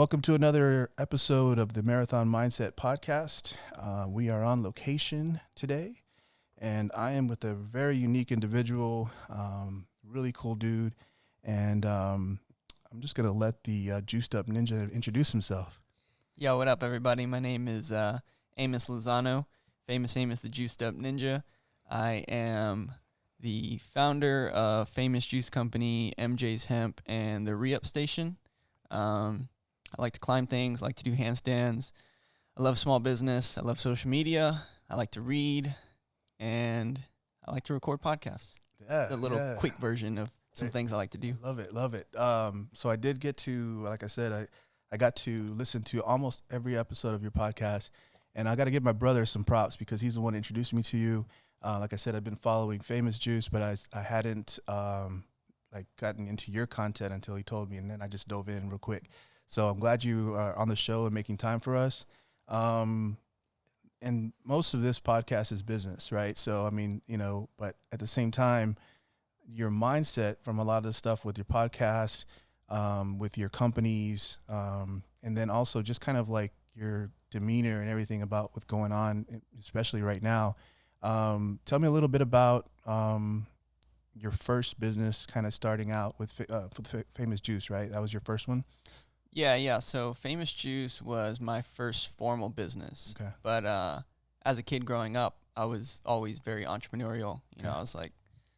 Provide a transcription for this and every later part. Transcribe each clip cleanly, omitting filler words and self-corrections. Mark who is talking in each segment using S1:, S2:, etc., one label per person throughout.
S1: Welcome to another episode of the Marathon Mindset Podcast. We are on location today, and I am with a very unique individual, really cool dude, and I'm just going to let the juiced up ninja introduce himself.
S2: Yo, what up, everybody? My name is Amos Lozano, Famous Amos, the Juiced Up Ninja. I am the founder of Famous Juice Company, MJ's Hemp, and the Re-Up Station. I like to climb things, I like to do handstands. I love small business. I love social media. I like to read, and I like to record podcasts.
S1: Yeah,
S2: it's a little quick version of some things I like to do.
S1: Love it. So I did get to, like I said, I got to listen to almost every episode of your podcast, and I got to give my brother some props because he's the one that introduced me to you. Like I said, I've been following Famous Juice, but I hadn't gotten into your content until he told me, and then I just dove in real quick. So I'm glad you are on the show and making time for us. And most of this podcast is business, right? So, I mean, but at the same time, your mindset from a lot of the stuff with your podcast, with your companies, and then also just kind of like your demeanor and everything about what's going on, especially right now. Tell me a little bit about your first business kind of starting out with Famous Juice, right? That was your first one?
S2: Yeah. So Famous Juice was my first formal business.
S1: Okay.
S2: But as a kid growing up, I was always very entrepreneurial. I was like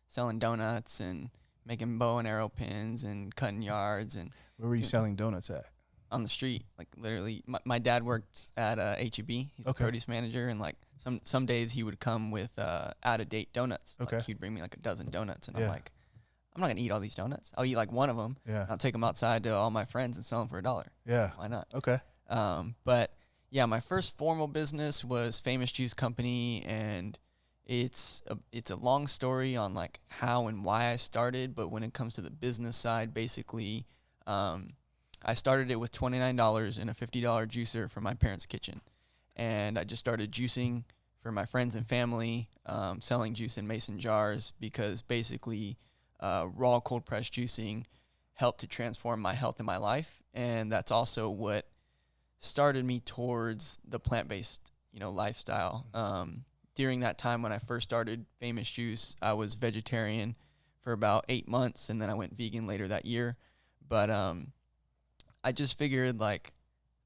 S2: selling donuts and making bow and arrow pins and cutting yards. And
S1: where were you selling donuts at?
S2: On the street, like literally. My dad worked at H-E-B. He's a produce manager, and like some days he would come with out-of-date donuts.
S1: Okay.
S2: Like he'd bring me like a dozen donuts, and I'm like, I'm not going to eat all these donuts. I'll eat like one of them.
S1: Yeah.
S2: I'll take them outside to all my friends and sell them for $1.
S1: Yeah.
S2: Why not?
S1: Okay.
S2: But yeah, my first formal business was Famous Juice Company, and it's a long story on like how and why I started. But when it comes to the business side, basically, I started it with $29 in a $50 juicer from my parents' kitchen. And I just started juicing for my friends and family, selling juice in mason jars because basically raw cold press juicing helped to transform my health and my life. And that's also what started me towards the plant-based, lifestyle. During that time when I first started Famous Juice, I was vegetarian for about 8 months, and then I went vegan later that year. But I just figured like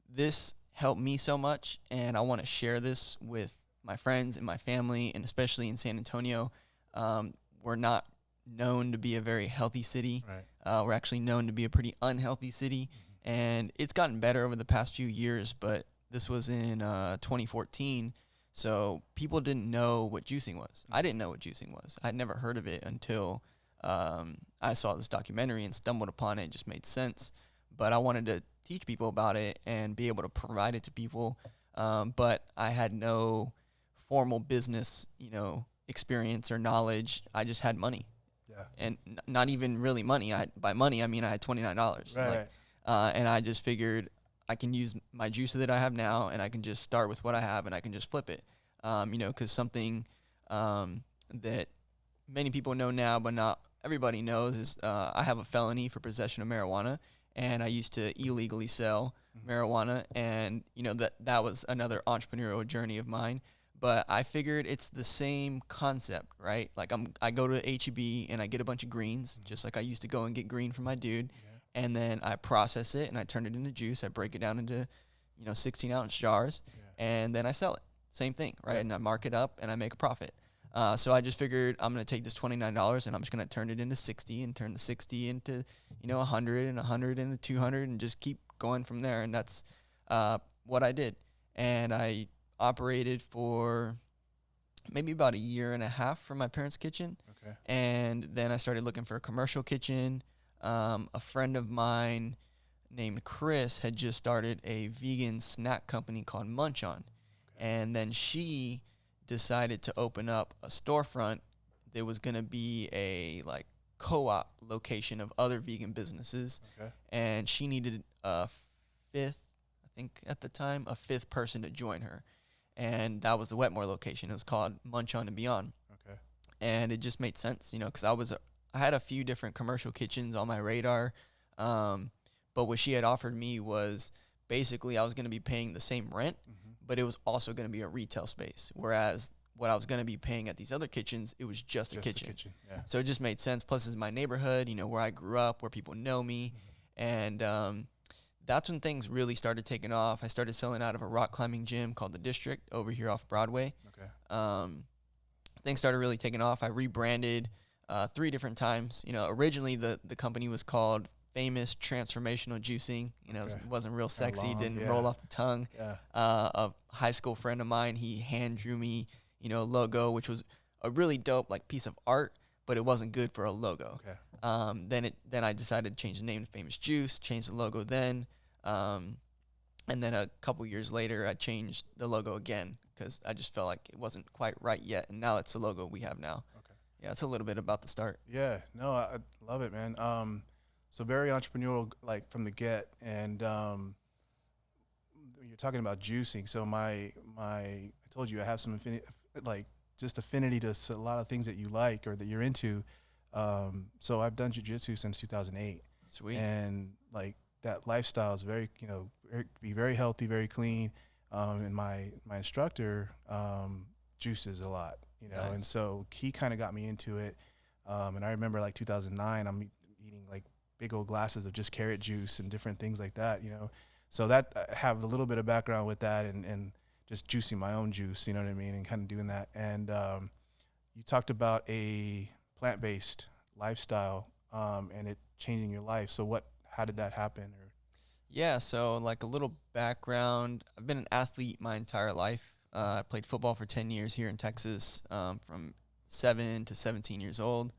S2: this helped me so much, and I want to share this with my friends and my family, and especially in San Antonio. We're not known to be a very healthy city.
S1: Right.
S2: We're actually known to be a pretty unhealthy city, and it's gotten better over the past few years, but this was in 2014, so people didn't know what juicing was. I didn't know what juicing was. I'd never heard of it until I saw this documentary and stumbled upon it. It just made sense. But I wanted to teach people about it and be able to provide it to people. But I had no formal business, experience or knowledge. I just had money.
S1: Yeah.
S2: And not even really money. By money, I mean I had $29.
S1: Right.
S2: And I just figured I can use my juicer that I have now, and I can just start with what I have, and I can just flip it. Because something that many people know now, but not everybody knows, is I have a felony for possession of marijuana. And I used to illegally sell marijuana, and that was another entrepreneurial journey of mine. But I figured it's the same concept, right? Like I go to H-E-B and I get a bunch of greens, just like I used to go and get green from my dude, and then I process it and I turn it into juice. I break it down into 16-ounce jars, and then I sell it. Same thing, right? And I mark it up and I make a profit. So I just figured I'm going to take this $29 and I'm just going to turn it into 60 and turn the 60 into, 100 and 100 into 200 and just keep going from there. And that's what I did. And I operated for maybe about 1.5 years from my parents' kitchen.
S1: Okay.
S2: And then I started looking for a commercial kitchen. A friend of mine named Chris had just started a vegan snack company called Munch On. Okay. And then she decided to open up a storefront that was going to be a like co-op location of other vegan businesses.
S1: Okay.
S2: And she needed a fifth person to join her. And that was the Wetmore location. It was called Munch On and Beyond.
S1: Okay.
S2: And it just made sense, because I had a few different commercial kitchens on my radar. But what she had offered me was basically I was going to be paying the same rent, but it was also going to be a retail space. Whereas what I was going to be paying at these other kitchens, it was just a kitchen.
S1: Yeah.
S2: So it just made sense. Plus, it's my neighborhood, you know, where I grew up, where people know me. And that's when things really started taking off. I started selling out of a rock climbing gym called The District over here off Broadway.
S1: Okay.
S2: Things started really taking off. I rebranded 3 different times. You know, originally the company was called Famous Transformational Juicing. You know, it wasn't real sexy, didn't roll off the tongue.
S1: Yeah.
S2: A high school friend of mine, he hand drew me, you know, a logo, which was a really dope like piece of art, but it wasn't good for a logo.
S1: Okay.
S2: Then I decided to change the name to Famous Juice, change the logo then. And then a couple years later, I changed the logo again because I just felt like it wasn't quite right yet. And now it's the logo we have now.
S1: Okay.
S2: Yeah, it's a little bit about the start.
S1: Yeah. No, I love it, man. So very entrepreneurial, like from the get. And you're talking about juicing. So I told you I have some affinity to a lot of things that you like or that you're into. So I've done jiu-jitsu since 2008.
S2: Sweet.
S1: And like that lifestyle is very, be very healthy, very clean. And my instructor juices a lot,
S2: Nice.
S1: And so he kind of got me into it. And I remember like 2009, I'm eating like big old glasses of just carrot juice and different things like that, So that I have a little bit of background with that and just juicing my own juice, you know what I mean, and kind of doing that. And you talked about a plant-based lifestyle and it changing your life. So how did that happen?
S2: Yeah, so like a little background, I've been an athlete my entire life. I played football for 10 years here in Texas, from 7 to 17 years old.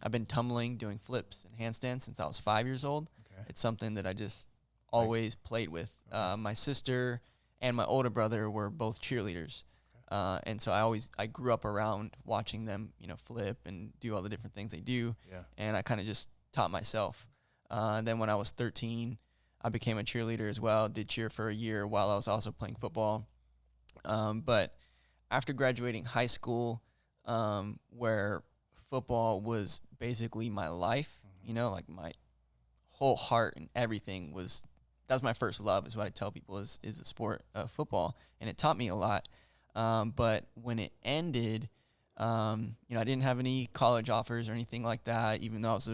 S2: I've been tumbling, doing flips and handstands since I was 5 years old.
S1: Okay.
S2: It's something that I just always played with. My sister and my older brother were both cheerleaders. And so I grew up around watching them, flip and do all the different things they do.
S1: Yeah.
S2: And I kind of just taught myself. Then when I was 13, I became a cheerleader as well, did cheer for a year while I was also playing football. But after graduating high school, where football was basically my life, like my whole heart and everything that's my first love is what I tell people is the sport of football. And it taught me a lot. But when it ended, I didn't have any college offers or anything like that, even though I was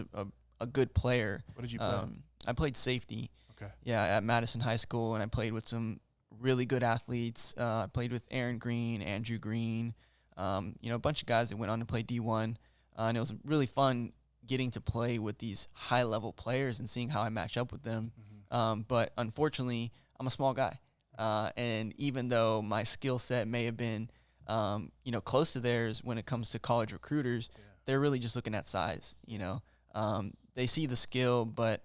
S2: a good player.
S1: What did you play?
S2: I played safety.
S1: Okay.
S2: Yeah, at Madison High School, and I played with some really good athletes. I played with Aaron Green, Andrew Green, a bunch of guys that went on to play D1. And it was really fun getting to play with these high-level players and seeing how I match up with them. But unfortunately, I'm a small guy. And even though my skill set may have been, close to theirs when it comes to college recruiters, they're really just looking at size, They see the skill, but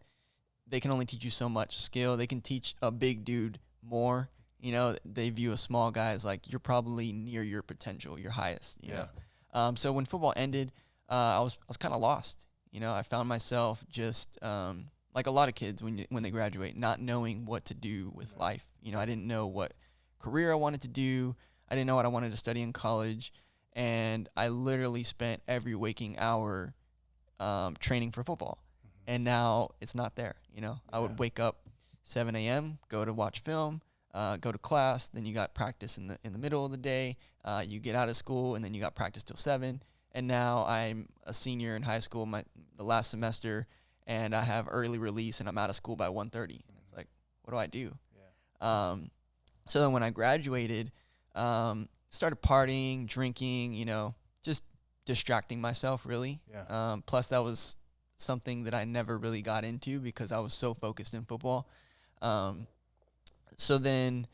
S2: they can only teach you so much skill. They can teach a big dude more. They view a small guy as like, you're probably near your potential, your highest, you know. So when football ended, I was kind of lost. I found myself just like a lot of kids when they graduate, not knowing what to do with life. I didn't know what career I wanted to do. I didn't know what I wanted to study in college. And I literally spent every waking hour training for football. And now it's not there. I would wake up 7 a.m., go to watch film, go to class. Then you got practice in the middle of the day. You get out of school, and then you got practice till 7. And now I'm a senior in high school, the last semester, and I have early release, and I'm out of school by 1:30. And it's like, what do I do? So then when I graduated, started partying, drinking, just distracting myself, really. Plus, that was something that I never really got into because I was so focused in football. So then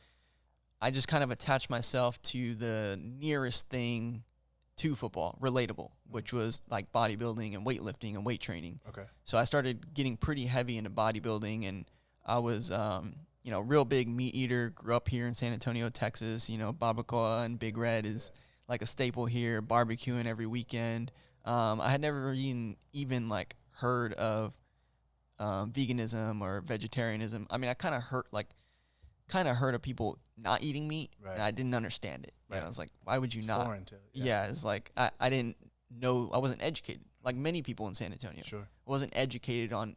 S2: I just kind of attached myself to the nearest thing to football, relatable, which was like bodybuilding and weightlifting and weight training.
S1: Okay.
S2: So I started getting pretty heavy into bodybuilding, and I was, real big meat eater. Grew up here in San Antonio, Texas. Barbacoa and Big Red is like a staple here. Barbecuing every weekend. I had never even like heard of veganism or vegetarianism. I mean, I kind of heard of people not eating meat, and I didn't understand it.
S1: Right.
S2: I was like, why would you
S1: It's
S2: not?
S1: foreign to,
S2: It's like I didn't know. I wasn't educated, like many people in San Antonio.
S1: Sure.
S2: I wasn't educated on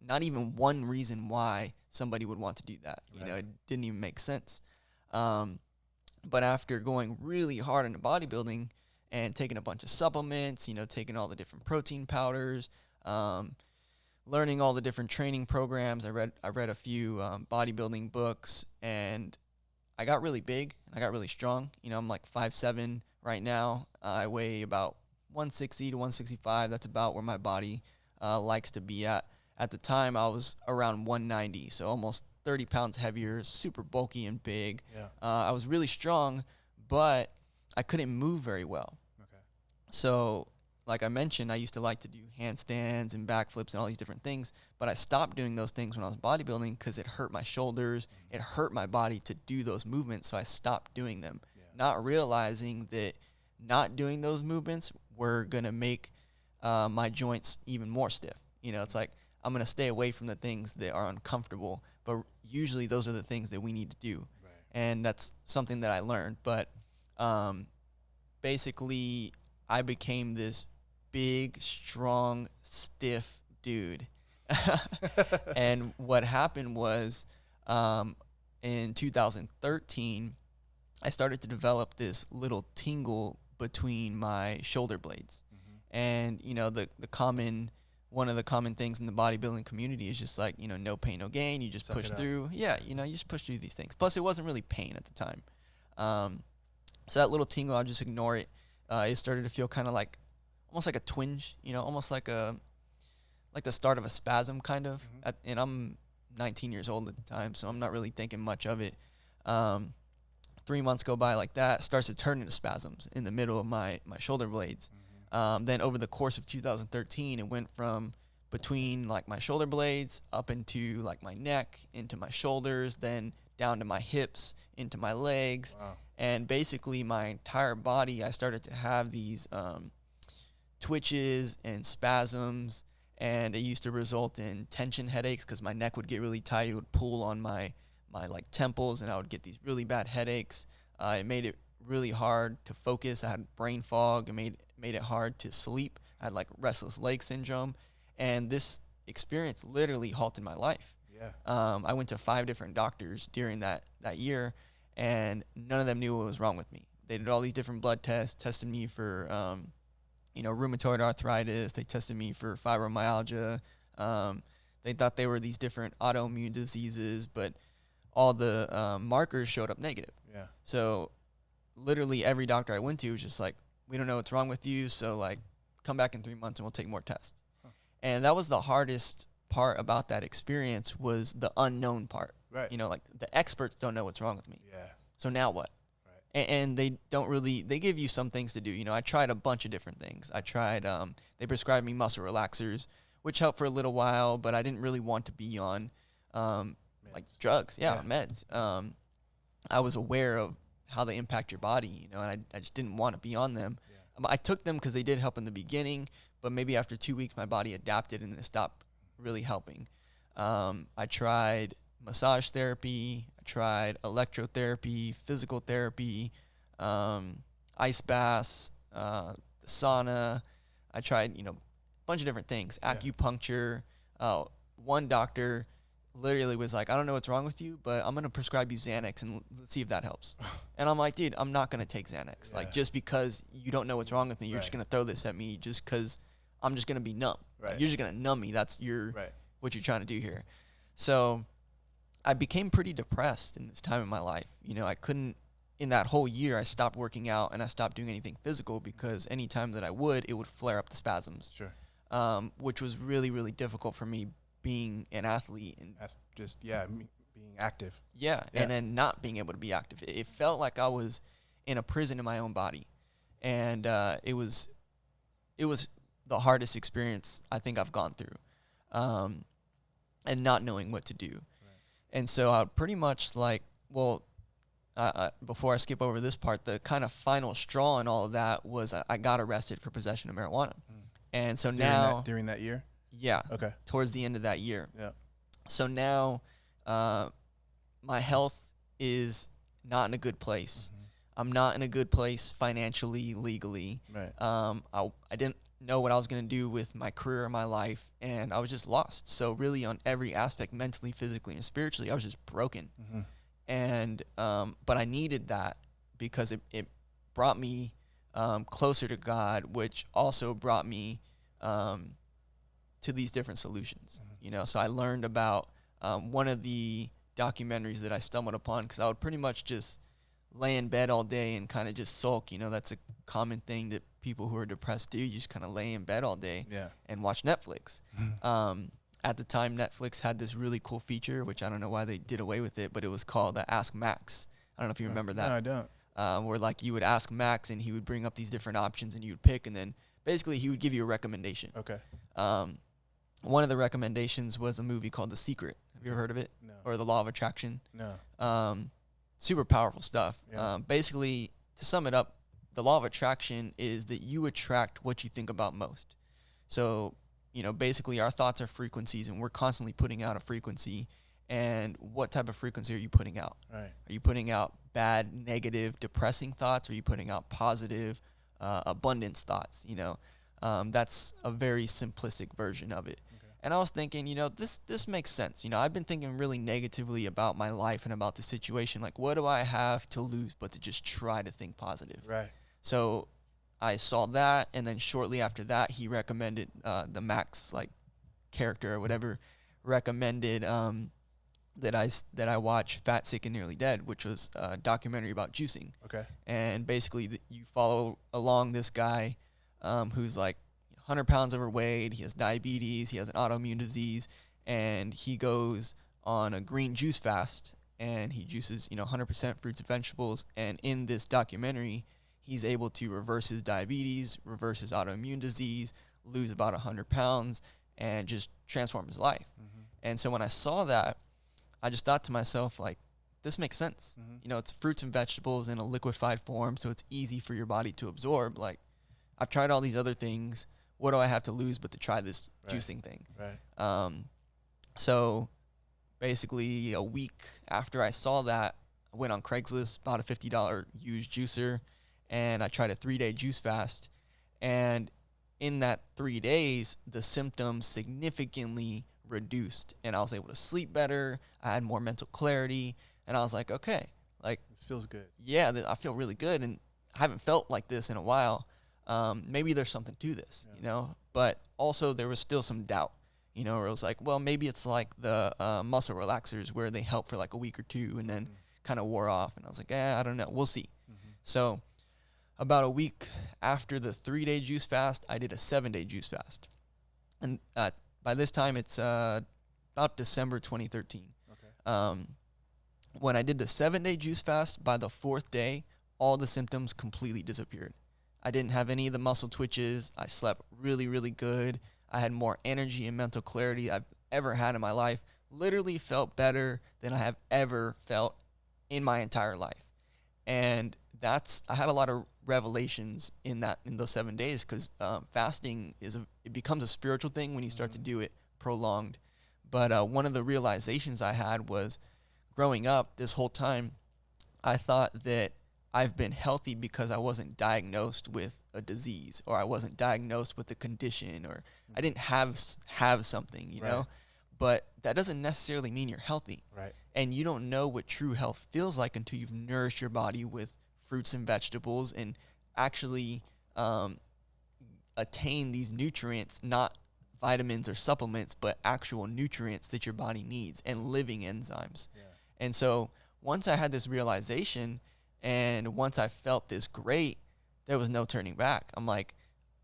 S2: not even one reason why somebody would want to do that. You know, it didn't even make sense. But after going really hard into bodybuilding and taking a bunch of supplements, you know, taking all the different protein powders, learning all the different training programs, I read a few bodybuilding books, and I got really big and I got really strong. You know, I'm like 5'7" right now. I weigh about 160 to 165. That's about where my body likes to be at. At the time, I was around 190, so almost 30 pounds heavier, super bulky and big.
S1: Yeah.
S2: I was really strong, but I couldn't move very well.
S1: Okay.
S2: So, like I mentioned, I used to like to do handstands and backflips and all these different things, but I stopped doing those things when I was bodybuilding because it hurt my shoulders. It hurt my body to do those movements, so I stopped doing them, not realizing that not doing those movements were going to make my joints even more stiff. You know, it's like I'm going to stay away from the things that are uncomfortable, but usually those are the things that we need to do.
S1: Right.
S2: And that's something that I learned. But basically, I became this big, strong, stiff dude. And what happened was in 2013, I started to develop this little tingle between my shoulder blades. And, you know, one of the common things in the bodybuilding community is just like, you know, no pain, no gain. You just push through. Yeah, you know, you just push through these things. Plus, it wasn't really pain at the time. So that little tingle, I'll just ignore it. It started to feel kind of like, almost like a twinge, you know, almost like the start of a spasm kind of. And I'm 19 years old at the time, so I'm not really thinking much of it. 3 months go by like that, starts to turn into spasms in the middle of my shoulder blades. Then over the course of 2013, it went from between like my shoulder blades up into like my neck, into my shoulders, then down to my hips, into my legs.
S1: Wow.
S2: And basically my entire body, I started to have these twitches and spasms, and it used to result in tension headaches because my neck would get really tight. It would pull on my like temples, and I would get these really bad headaches. It made it really hard to focus. I had brain fog. It made it hard to sleep. I had like restless leg syndrome, and this experience literally halted my life.
S1: Yeah.
S2: I went to 5 different doctors during that year, and none of them knew what was wrong with me. They did all these different blood tests, tested me for rheumatoid arthritis. They tested me for fibromyalgia. They thought they were these different autoimmune diseases, but all the markers showed up negative.
S1: Yeah.
S2: So literally every doctor I went to was just like, we don't know what's wrong with you, so like come back in 3 months and we'll take more tests. And that was the hardest part about that experience, was the unknown part.
S1: Right.
S2: You know, like the experts don't know what's wrong with me.
S1: Yeah.
S2: So now what?
S1: Right.
S2: And they don't really, they give you some things to do. You know, I tried a bunch of different things. I tried, they prescribed me muscle relaxers, which helped for a little while, but I didn't really want to be on like drugs. Yeah, meds. I was aware of how they impact your body, you know, and I just didn't want to be on them. Yeah. I took them because they did help in the beginning, but maybe after 2 weeks, my body adapted and it stopped really helping. I tried massage therapy. I tried electrotherapy, physical therapy, ice baths, the sauna. I tried, you know, a bunch of different things, acupuncture. One doctor literally was like, I don't know what's wrong with you, but I'm going to prescribe you Xanax and let's see if that helps. And I'm like, dude, I'm not going to take Xanax. Like, just because you don't know what's wrong with me, you're just going to throw this at me just because I'm just going to be numb. Like, you're just going to numb me. That's what you're trying to do here. So I became pretty depressed in this time in my life. You know, I couldn't, in that whole year, I stopped working out and I stopped doing anything physical because any time that I would, it would flare up the spasms.
S1: Sure.
S2: Which was really, really difficult for me being an athlete and
S1: just being active.
S2: Yeah, and then not being able to be active. It felt like I was in a prison in my own body, and it was the hardest experience I think I've gone through, and not knowing what to do. Right. And so I pretty much like, before I skip over this part, the kind of final straw in all of that was I got arrested for possession of marijuana. And so
S1: during that year?
S2: Yeah.
S1: Okay.
S2: Towards the end of that year.
S1: Yeah.
S2: So now my health is not in a good place. I'm not in a good place financially, legally.
S1: Right.
S2: know what I was going to do with my career or my life, and I was just lost. So really on every aspect, mentally, physically, and spiritually, I was just broken.
S1: Mm-hmm.
S2: And but I needed that because it brought me closer to God, which also brought me to these different solutions.
S1: Mm-hmm.
S2: So I learned about one of the documentaries that I stumbled upon, because I would pretty much just lay in bed all day and kind of just sulk. That's a common thing that people who are depressed do. You just kind of lay in bed all day and watch Netflix. At the time, Netflix had this really cool feature, which I don't know why they did away with it, but it was called Ask Max. I don't know if you remember that.
S1: No, I don't.
S2: Where like you would ask Max and he would bring up these different options and you would pick, and then basically he would give you a recommendation.
S1: Okay.
S2: One of the recommendations was a movie called The Secret. Have you ever heard of it?
S1: No.
S2: Or The Law of Attraction?
S1: No.
S2: Super powerful stuff.
S1: Yeah.
S2: Basically, to sum it up, the law of attraction is that you attract what you think about most. So, basically our thoughts are frequencies, and we're constantly putting out a frequency. And what type of frequency are you putting out?
S1: Right.
S2: Are you putting out bad, negative, depressing thoughts? Or are you putting out positive, abundance thoughts? That's a very simplistic version of it. Okay. And I was thinking, this makes sense. I've been thinking really negatively about my life and about the situation. Like, what do I have to lose but to just try to think positive?
S1: Right.
S2: So I saw that, and then shortly after that, he recommended the Max character or whatever recommended that I watch Fat, Sick, and Nearly Dead, which was a documentary about juicing. Okay. And basically, you follow along this guy who's like 100 pounds overweight. He has diabetes. He has an autoimmune disease, and he goes on a green juice fast, and he juices 100% fruits and vegetables. And in this documentary, he's able to reverse his diabetes, reverse his autoimmune disease, lose about 100 pounds, and just transform his life. Mm-hmm. And so when I saw that, I just thought to myself, this makes sense. Mm-hmm. It's fruits and vegetables in a liquefied form, so it's easy for your body to absorb. I've tried all these other things. What do I have to lose but to try this juicing thing? Right. So basically a week after I saw that, I went on Craigslist, bought a $50 used juicer, and I tried a 3-day juice fast. And in that 3 days, the symptoms significantly reduced, and I was able to sleep better. I had more mental clarity, and I was like, okay,
S1: this feels good.
S2: Yeah, I feel really good, and I haven't felt like this in a while. Maybe there's something to this, but also there was still some doubt, where it was like, well, maybe it's like the muscle relaxers where they help for a week or two and then kind of wore off. And I was like, I don't know. We'll see. Mm-hmm. So about a week after the 3-day juice fast, I did a 7-day juice fast. And by this time, it's about December 2013. Okay. When I did the 7-day juice fast, by the 4th day, all the symptoms completely disappeared. I didn't have any of the muscle twitches. I slept really, really good. I had more energy and mental clarity I've ever had in my life. Literally felt better than I have ever felt in my entire life. And I had a lot of revelations in those 7 days, because fasting it becomes a spiritual thing when you start to do it prolonged. But one of the realizations I had was, growing up this whole time, I thought that I've been healthy because I wasn't diagnosed with a disease, or I wasn't diagnosed with a condition, or I didn't have something, you know. But that doesn't necessarily mean you're healthy. Right. And you don't know what true health feels like until you've nourished your body with fruits and vegetables and actually attain these nutrients, not vitamins or supplements, but actual nutrients that your body needs and living enzymes. Yeah. And so once I had this realization, and once I felt this great, there was no turning back. I'm like,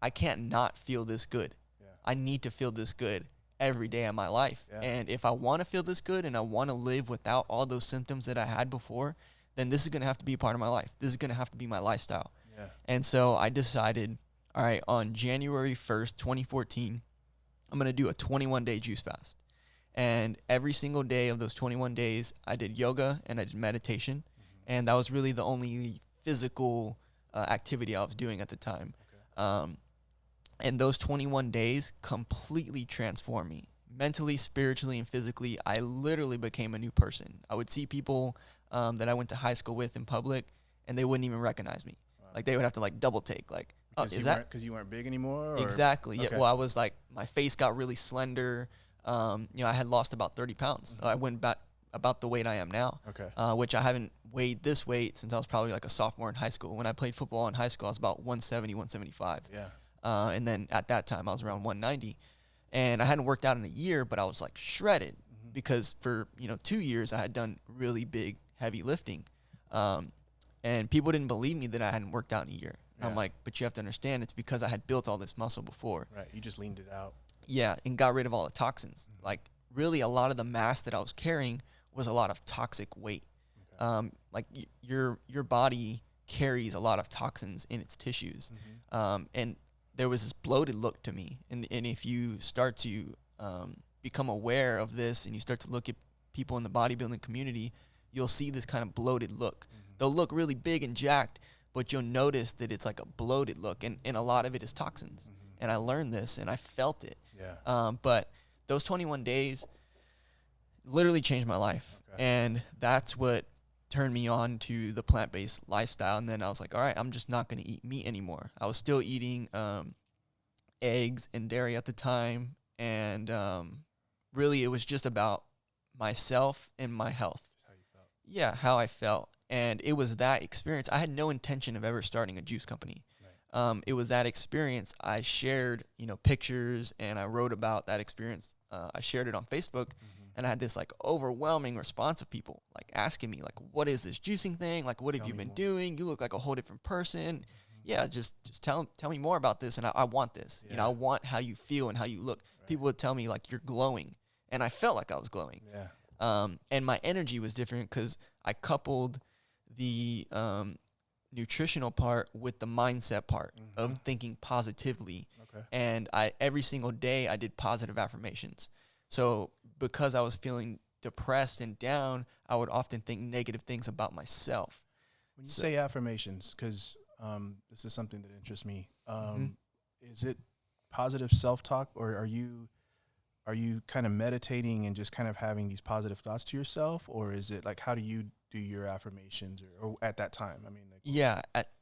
S2: I can't not feel this good. Yeah. I need to feel this good every day of my life. Yeah. And if I want to feel this good and I want to live without all those symptoms that I had before, then this is going to have to be a part of my life. This is going to have to be my lifestyle. Yeah. And so I decided, all right, on January 1st, 2014, I'm going to do a 21-day juice fast. And every single day of those 21 days, I did yoga and I did meditation. Mm-hmm. And that was really the only physical activity I was doing at the time. Okay. And those 21 days completely transformed me. Mentally, spiritually, and physically, I literally became a new person. I would see people that I went to high school with in public, and they wouldn't even recognize me. Wow. Like, they would have to, double take. Like,
S1: Because you weren't big anymore? Or?
S2: Exactly.
S1: Okay.
S2: Yeah. Well, I was like, my face got really slender. I had lost about 30 pounds. So I went back about the weight I am now.
S1: Okay.
S2: Which I haven't weighed this weight since I was probably like a sophomore in high school. When I played football in high school, I was about 170, 175.
S1: Yeah.
S2: And then at that time, I was around 190. And I hadn't worked out in a year, but I was like shredded because for, 2 years I had done really big, heavy lifting. And people didn't believe me that I hadn't worked out in a year. And I'm like, but you have to understand, it's because I had built all this muscle before.
S1: Right. You just leaned it out.
S2: Yeah. And got rid of all the toxins. Like really a lot of the mass that I was carrying was a lot of toxic weight. Okay. Your body carries a lot of toxins in its tissues. And there was this bloated look to me. And if you start to become aware of this and you start to look at people in the bodybuilding community, you'll see this kind of bloated look. They'll look really big and jacked, but you'll notice that it's like a bloated look. And a lot of it is toxins. And I learned this and I felt it.
S1: Yeah.
S2: But those 21 days literally changed my life. Okay. And that's what turned me on to the plant-based lifestyle. And then I was like, all right, I'm just not going to eat meat anymore. I was still eating eggs and dairy at the time. And really it was just about myself and my health.
S1: Just how you felt.
S2: Yeah, how I felt. And it was that experience. I had no intention of ever starting a juice company. Right. It was that experience. I shared, pictures and I wrote about that experience. I shared it on Facebook. And I had this like overwhelming response of people like asking me like, what is this juicing thing? Like, what have you been doing? You look like a whole different person. Yeah. Just tell me more about this. And I want this, I want how you feel and how you look. Right. People would tell me like, you're glowing. And I felt like I was glowing. Yeah. And my energy was different because I coupled the, nutritional part with the mindset part of thinking positively. Okay. And every single day I did positive affirmations. So because I was feeling depressed and down, I would often think negative things about myself.
S1: When you say affirmations, because this is something that interests me, is it positive self-talk, or are you kind of meditating and just kind of having these positive thoughts to yourself, or is it like, how do you do your affirmations or at that time? I mean,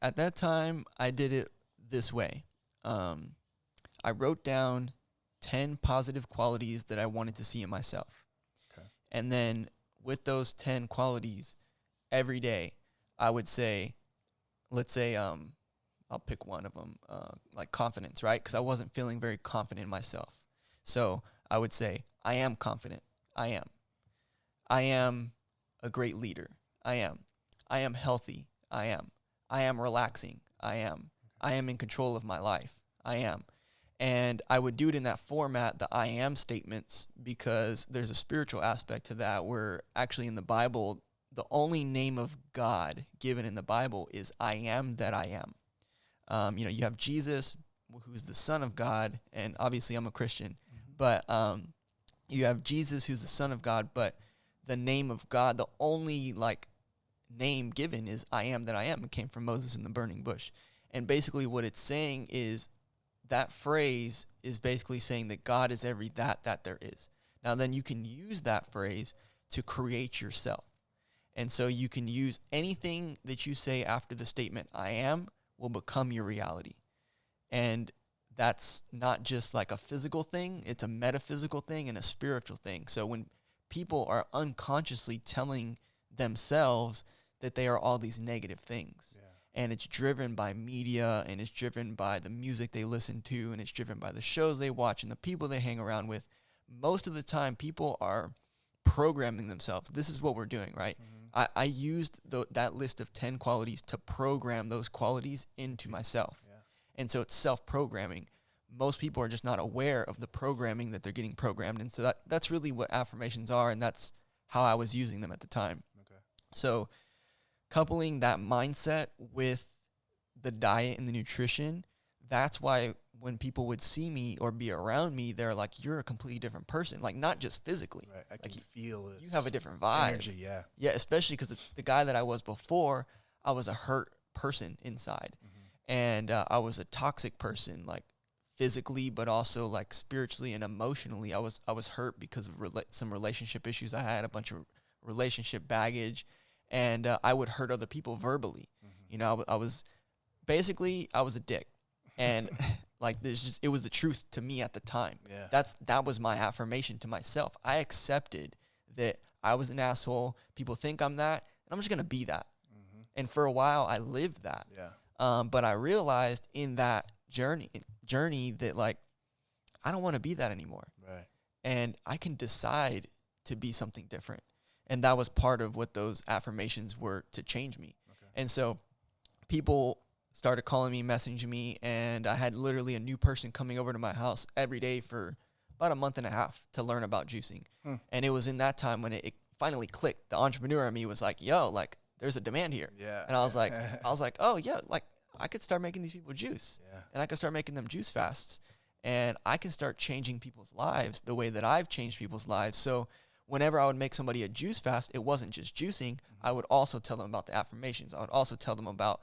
S2: at that time I did it this way. I wrote down 10 positive qualities that I wanted to see in myself. Okay. And then with those 10 qualities, every day I would say, let's say, I'll pick one of them, like confidence, right? Because I wasn't feeling very confident in myself. So I would say, I am confident. I am. I am a great leader. I am. I am healthy. I am. I am relaxing. I am. I am in control of my life. I am. And I would do it in that format, the I am statements, because there's a spiritual aspect to that where actually in the Bible, the only name of God given in the Bible is I am that I am. You have Jesus, who's the Son of God, and obviously I'm a Christian, but you have Jesus, who's the Son of God, but the name of God, the only name given is I am that I am. It came from Moses in the burning bush. And basically what it's saying is that phrase is basically saying that God is every that there is. Now then you can use that phrase to create yourself. And so you can use anything that you say after the statement I am will become your reality. And that's not just like a physical thing, it's a metaphysical thing and a spiritual thing. So when people are unconsciously telling themselves that they are all these negative things, and it's driven by media, and it's driven by the music they listen to, and it's driven by the shows they watch and the people they hang around with, most of the time people are programming themselves. This is what we're doing, right? I used that list of 10 qualities to program those qualities into myself. And so it's self-programming. Most people are just not aware of the programming that they're getting programmed. And so that's really what affirmations are, and that's how I was using them at the time. Okay. So coupling that mindset with the diet and the nutrition, that's why when people would see me or be around me, they're like, you're a completely different person. Like, not just physically. Right.
S1: I can feel it.
S2: You have a different vibe.
S1: Energy, yeah.
S2: Yeah, especially because the guy that I was before, I was a hurt person inside. And I was a toxic person, like physically, but also like spiritually and emotionally. I was hurt because of some relationship issues I had, a bunch of relationship baggage, and I would hurt other people verbally. I was a dick. And like it was the truth to me at the time.
S1: Yeah.
S2: That was my affirmation to myself. I accepted that I was an asshole. People think I'm that, and I'm just gonna be that.
S1: Mm-hmm.
S2: And for a while, I lived that.
S1: Yeah.
S2: But I realized in that journey that like I don't want to be that anymore.
S1: Right.
S2: And I can decide to be something different. And that was part of what those affirmations were to change me.
S1: Okay.
S2: And so people started calling me, messaging me, and I had literally a new person coming over to my house every day for about a month and a half to learn about juicing. And it was in that time when it finally clicked. The entrepreneur in me was like, yo, like there's a demand here.
S1: Yeah.
S2: And I was like, oh yeah, like I could start making these people juice.
S1: Yeah.
S2: And I could start making them juice fasts. And I can start changing people's lives the way that I've changed people's lives. So whenever I would make somebody a juice fast, it wasn't just juicing. I would also tell them about the affirmations. I would also tell them about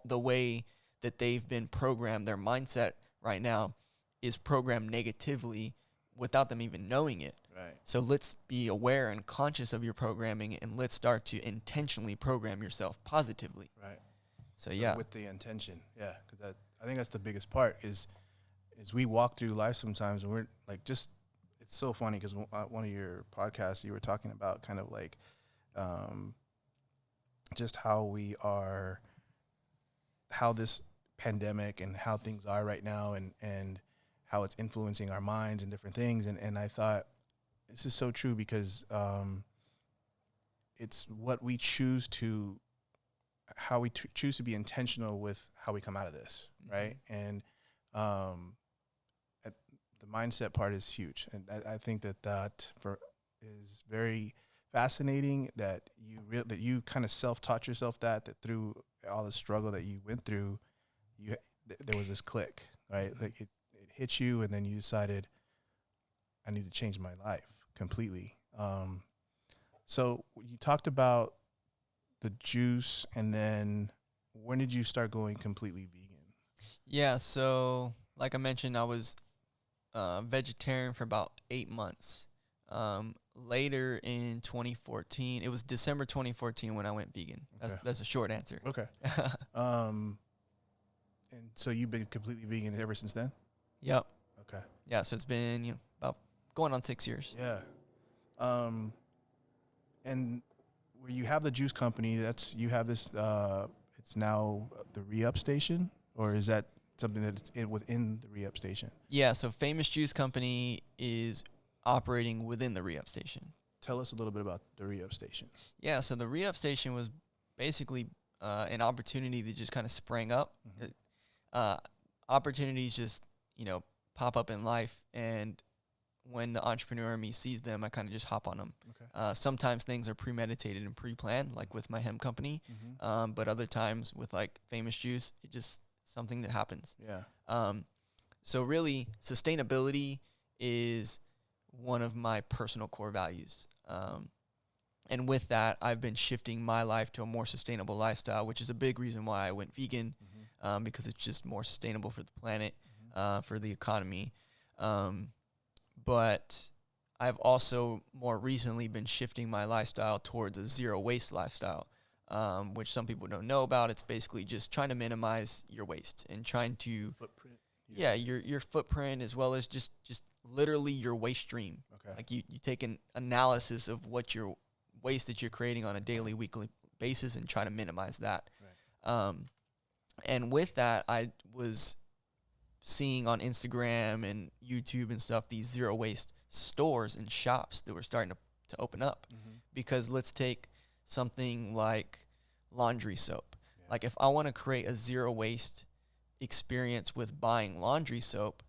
S2: the way that they've been programmed. Their mindset right now is programmed negatively without them even knowing it.
S1: Right.
S2: So let's be aware and conscious of your programming, and let's start to intentionally program yourself positively.
S1: Right.
S2: So yeah.
S1: With the intention. Yeah. Because I think that's the biggest part is we walk through life sometimes and we're like, just, it's so funny because one of your podcasts, you were talking about kind of like just how this pandemic and how things are right now and how it's influencing our minds and different things. And I thought, this is so true because it's what we choose to, how we choose to be intentional with how we come out of this, right? And the mindset part is huge, and I think that is very fascinating. That you kind of self-taught yourself that through all the struggle that you went through, there was this click, right? Like it hit you, and then you decided, I need to change my life completely. So you talked about the juice, and then when did you start going completely vegan?
S2: Yeah, so like I mentioned, I was vegetarian for about 8 months. Later in 2014, it was December 2014 when I went vegan. That's a short answer.
S1: Okay. And so you've been completely vegan ever since then?
S2: Yep.
S1: Okay.
S2: Yeah, so it's been about going on 6 years.
S1: Yeah. And where you have the juice company, you have this. It's now the re-up station, or is that something that's within the re-up station?
S2: Yeah, so Famous Juice Company is operating within the re-up station.
S1: Tell us a little bit about the re-up station.
S2: Yeah, so the re-up station was basically an opportunity that just kind of sprang up.
S1: Mm-hmm.
S2: Opportunities just, pop up in life, and when the entrepreneur in me sees them, I kind of just hop on them.
S1: Okay.
S2: Sometimes things are premeditated and pre-planned, like with my hemp company,
S1: Mm-hmm.
S2: but other times with like Famous Juice, it just something that happens.
S1: Yeah.
S2: So really, sustainability is one of my personal core values. And with that, I've been shifting my life to a more sustainable lifestyle, which is a big reason why I went vegan, because it's just more sustainable for the planet, for the economy. But I've also more recently been shifting my lifestyle towards a zero waste lifestyle, which some people don't know about. It's basically just trying to minimize your waste and trying to
S1: Footprint.
S2: Yeah, your footprint, as well as just literally your waste stream.
S1: Okay.
S2: Like you take an analysis of what your waste that you're creating on a daily, weekly basis and try to minimize that.
S1: Right.
S2: And with that, I was seeing on Instagram and YouTube and stuff these zero waste stores and shops that were starting to open up.
S1: Mm-hmm.
S2: Because let's take something like laundry soap.
S1: Yeah.
S2: Like if I want to create a zero waste experience with buying laundry soap,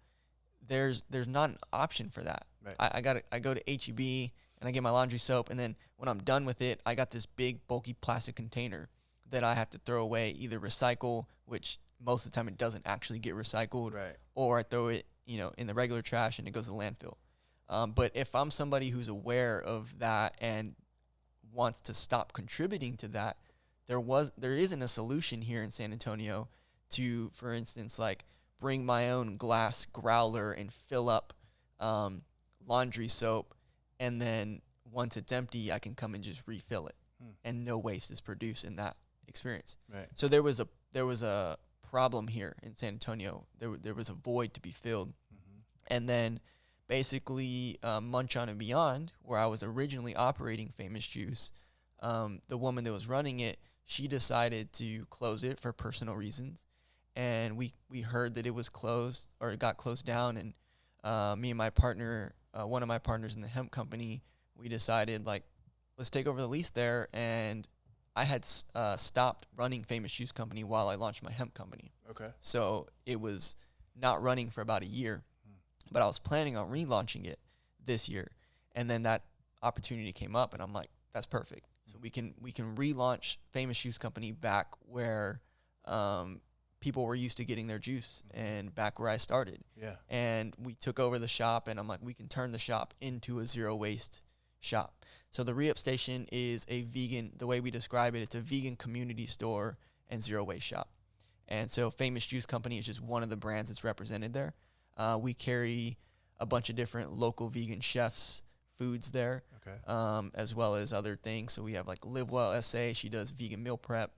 S2: there's not an option for that.
S1: Right.
S2: I go to HEB and I get my laundry soap, and then when I'm done with it, I got this big bulky plastic container that I have to throw away, either recycle, which most of the time it doesn't actually get recycled,
S1: Right.
S2: or I throw it, in the regular trash and it goes to landfill. But if I'm somebody who's aware of that and wants to stop contributing to that, there isn't a solution here in San Antonio to, for instance, like bring my own glass growler and fill up laundry soap, and then once it's empty, I can come and just refill it, and no waste is produced in that experience.
S1: Right.
S2: So there was a problem here in San Antonio. There was a void to be filled. And then basically Munch On and Beyond, where I was originally operating Famous Juice, the woman that was running it, she decided to close it for personal reasons. And we heard that it was closed, or it got closed down. And me and my partner, one of my partners in the hemp company, we decided, like, let's take over the lease there. And I had stopped running Famous Juice Company while I launched my hemp company.
S1: Okay.
S2: So it was not running for about a year, but I was planning on relaunching it this year. And then that opportunity came up, and I'm like, that's perfect. So we can relaunch Famous Juice Company back where people were used to getting their juice, and back where I started.
S1: Yeah.
S2: And we took over the shop, and I'm like, we can turn the shop into a zero waste shop. So the re-up station is a vegan, the way we describe it, it's a vegan community store and zero waste shop. And so Famous Juice Company is just one of the brands that's represented there. We carry a bunch of different local vegan chefs' foods there,
S1: Okay.
S2: as well as other things. So we have like Live Well SA, she does vegan meal prep.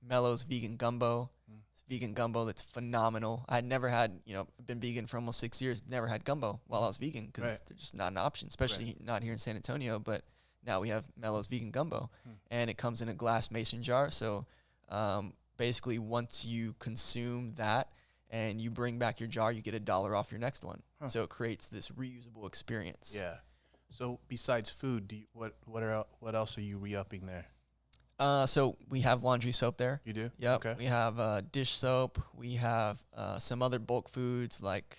S2: Mello's vegan gumbo. It's vegan gumbo that's phenomenal. I had never had, been vegan for almost 6 years, never had gumbo while I was vegan, because
S1: Right.
S2: they're just not an option, especially not here in San Antonio. But now we have Mello's vegan gumbo, and it comes in a glass mason jar. So basically, once you consume that and you bring back your jar, you get $1 off your next one.
S1: Huh.
S2: So it creates this reusable experience.
S1: Yeah. So besides food, what else are you re-upping there?
S2: So we have laundry soap there.
S1: You do?
S2: Yep.
S1: Okay.
S2: We have dish soap. We have some other bulk foods like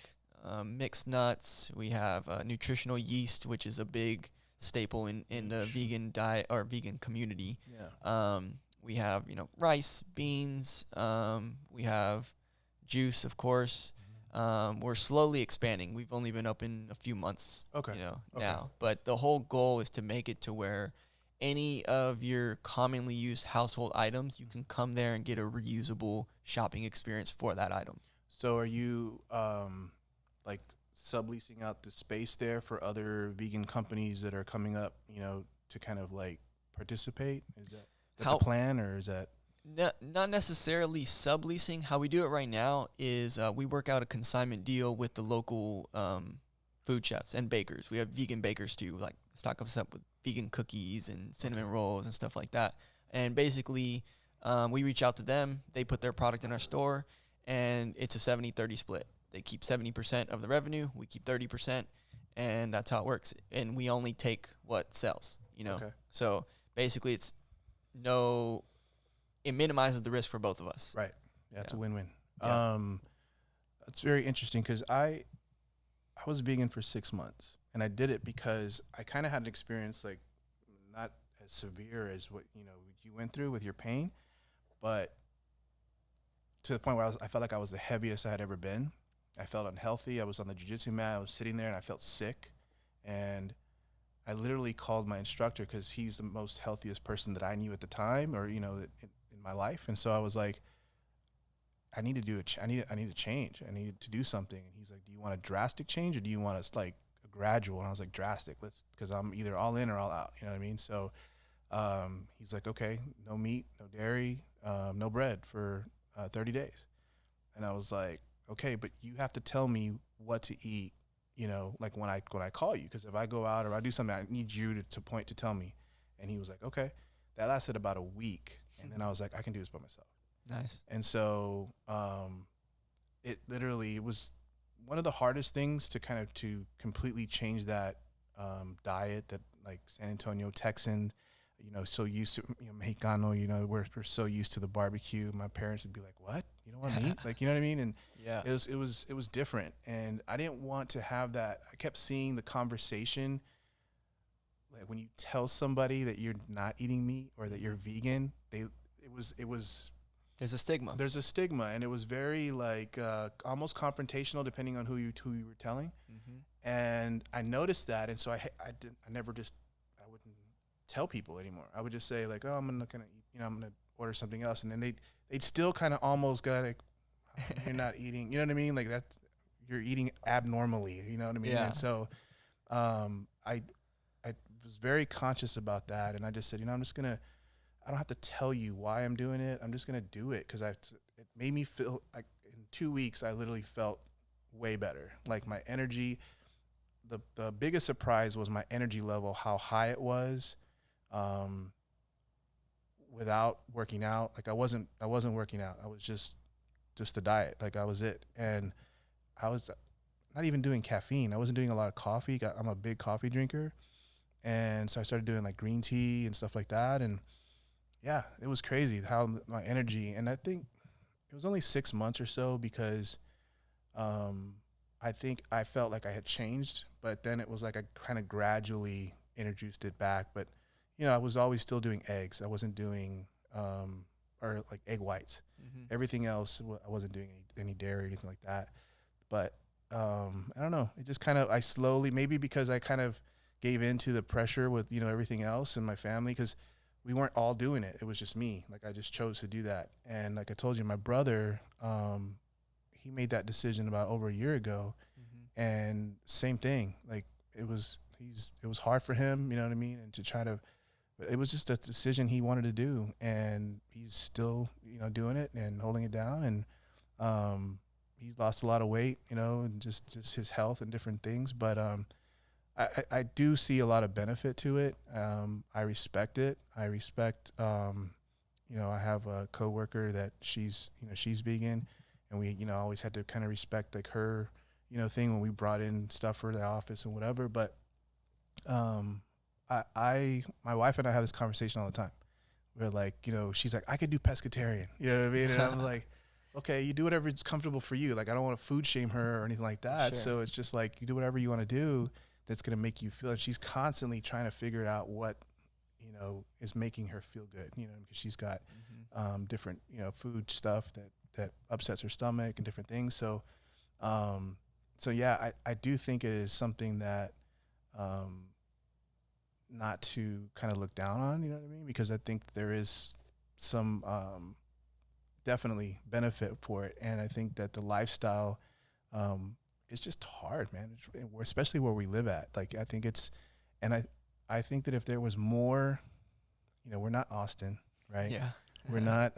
S2: mixed nuts. We have nutritional yeast, which is a big staple in the vegan diet or vegan community.
S1: Yeah.
S2: We have, rice, beans. We have juice, of course. We're slowly expanding. We've only been open a few months,
S1: Okay.
S2: now. But the whole goal is to make it to where any of your commonly used household items, you can come there and get a reusable shopping experience for that item.
S1: So are you like subleasing out the space there for other vegan companies that are coming up, to kind of like participate? Is that the plan, or is that?
S2: Not necessarily subleasing. How we do it right now is we work out a consignment deal with the local food chefs and bakers. We have vegan bakers too, like stock us up with vegan cookies and cinnamon rolls and stuff like that. And basically, we reach out to them. They put their product in our store, and it's a 70-30 split. They keep 70% of the revenue. We keep 30%, and that's how it works. And we only take what sells,
S1: Okay.
S2: So basically, it minimizes the risk for both of us.
S1: Right. Yeah, it's a win-win.
S2: Yeah.
S1: That's very interesting, because I was vegan for 6 months, and I did it because I kind of had an experience, like, not as severe as what you went through with your pain, but to the point where I felt like I was the heaviest I had ever been. I felt unhealthy. I was on the jiu-jitsu mat. I was sitting there, and I felt sick, and I literally called my instructor, because he's the most healthiest person that I knew at the time, or in my life. And so I was like, I need to do I need to change. I needed to do something. And he's like, do you want a drastic change, or do you want us like a gradual? And I was like, drastic. Because I'm either all in or all out. You know what I mean? So he's like, okay, no meat, no dairy, no bread for 30 days. And I was like, okay, but you have to tell me what to eat, like when I call you, because if I go out or I do something, I need you to tell me. And he was like, okay. That lasted about a week. And then I was like, I can do this by myself.
S2: Nice.
S1: And so it literally was one of the hardest things to completely change that diet that, like, San Antonio Texan, so used to, Mexicano, we're so used to the barbecue. My parents would be like, what? You don't want meat? Like, you know what I mean? And
S2: Yeah.
S1: it was different. And I didn't want to have that. I kept seeing the conversation, like, when you tell somebody that you're not eating meat or that you're vegan, it was
S2: There's a stigma.
S1: There's a stigma, and it was very like almost confrontational, depending on who you were telling.
S2: Mm-hmm.
S1: And I noticed that, and so I wouldn't tell people anymore. I would just say, like, oh, I'm not gonna eat, I'm gonna order something else, and then they'd still kind of almost go like, you're not eating, you know what I mean? Like, that you're eating abnormally, you know what I mean?
S2: Yeah.
S1: And so I was very conscious about that, and I just said, I don't have to tell you why I'm doing it. I'm just gonna do it, because made me feel like in 2 weeks, I literally felt way better. Like my energy, the biggest surprise was my energy level, how high it was, without working out. Like I wasn't working out. I was just the diet. Like I was it. And I was not even doing caffeine. I wasn't doing a lot of coffee. I'm a big coffee drinker. And so I started doing like green tea and stuff like that. And yeah, it was crazy how my energy, and I think it was only 6 months or so because I think I felt like I had changed, but then it was like I kind of gradually introduced it back. But, you know, I was always still doing eggs. I wasn't doing, or like egg whites.
S2: Mm-hmm.
S1: Everything else, I wasn't doing any dairy or anything like that. But I don't know. It just kind of, I slowly, maybe because I kind of gave in to the pressure with, you know, everything else in my family, because we weren't all doing it. It was just me. Like I just chose to do that. And like I told you, my brother, he made that decision about over a year ago. Mm-hmm. And same thing. Like it was hard for him, you know what I mean? And to try to, it was just a decision he wanted to do, and he's still, you know, doing it and holding it down. And he's lost a lot of weight, you know, and just his health and different things. But I do see a lot of benefit to it. I respect it. I respect, you know, I have a coworker that she's vegan, and we, you know, always had to kind of respect like her, you know, thing when we brought in stuff for the office and whatever. But my wife and I have this conversation all the time. We're like, you know, she's like, I could do pescatarian, you know what I mean? And I'm like, okay, you do whatever is comfortable for you. Like, I don't want to food shame her or anything like that. Sure. So it's just like, you do whatever you want to do that's going to make you feel. And she's constantly trying to figure out what, you know, is making her feel good, you know, because she's got different, you know, food stuff that upsets her stomach and different things. So, so yeah, I do think it is something that, not to kind of look down on, you know what I mean? Because I think there is some definitely benefit for it. And I think that the lifestyle is just hard, man, especially where we live at. Like, I think it's, and I think that if there was more, you know, we're not Austin, right?
S2: Yeah.
S1: We're not,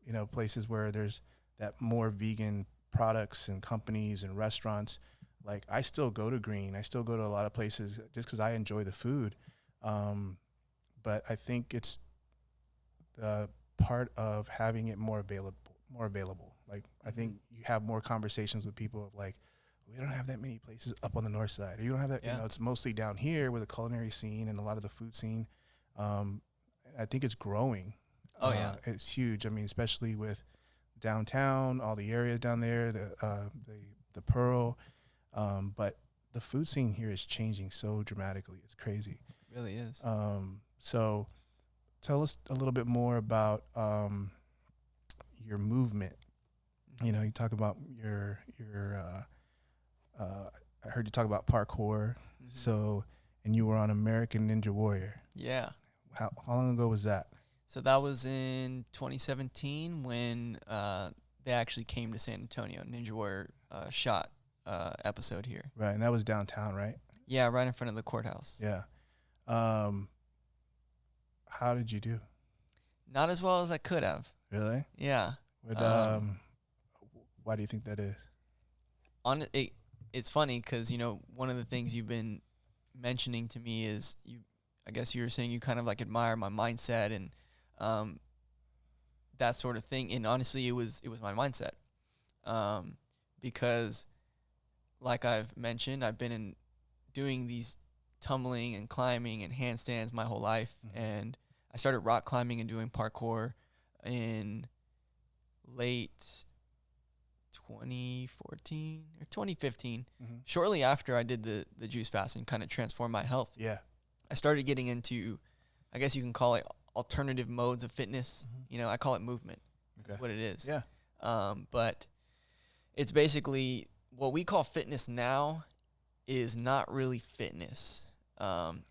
S1: you know, places where there's that more vegan products and companies and restaurants. Like, I still go to Green. I still go to a lot of places just because I enjoy the food. But I think it's the part of having it more available. Like, I think you have more conversations with people of like, we don't have that many places up on the north side. Or you don't have that, you know, it's mostly down here with the culinary scene and a lot of the food scene. I think it's growing.
S2: Oh, yeah.
S1: It's huge. I mean, especially with downtown, all the areas down there, the Pearl. But the food scene here is changing so dramatically. It's crazy.
S2: It really is.
S1: So tell us a little bit more about your movement. You know, you talk about your I heard you talk about parkour. Mm-hmm. So, and you were on American Ninja Warrior.
S2: Yeah.
S1: How long ago was that?
S2: So that was in 2017 when they actually came to San Antonio. Ninja Warrior shot episode here.
S1: Right, and that was downtown, right?
S2: Yeah, right in front of the courthouse.
S1: Yeah. How did you do?
S2: Not as well as I could have.
S1: Really?
S2: Yeah.
S1: Why do you think that is?
S2: It's funny because, you know, one of the things you've been mentioning to me is I guess you were saying you kind of like admire my mindset and that sort of thing. And honestly, it was my mindset because, like I've mentioned, I've been doing these tumbling and climbing and handstands my whole life. Mm-hmm. And I started rock climbing and doing parkour in late 2014 or 2015. Mm-hmm. Shortly after I did the juice fast and kind of transformed my health. Yeah. I started getting into, I guess you can call it alternative modes of fitness. Mm-hmm. You know, I call it movement. Okay. That's what it is. Yeah. But it's basically what we call fitness now is not really fitness,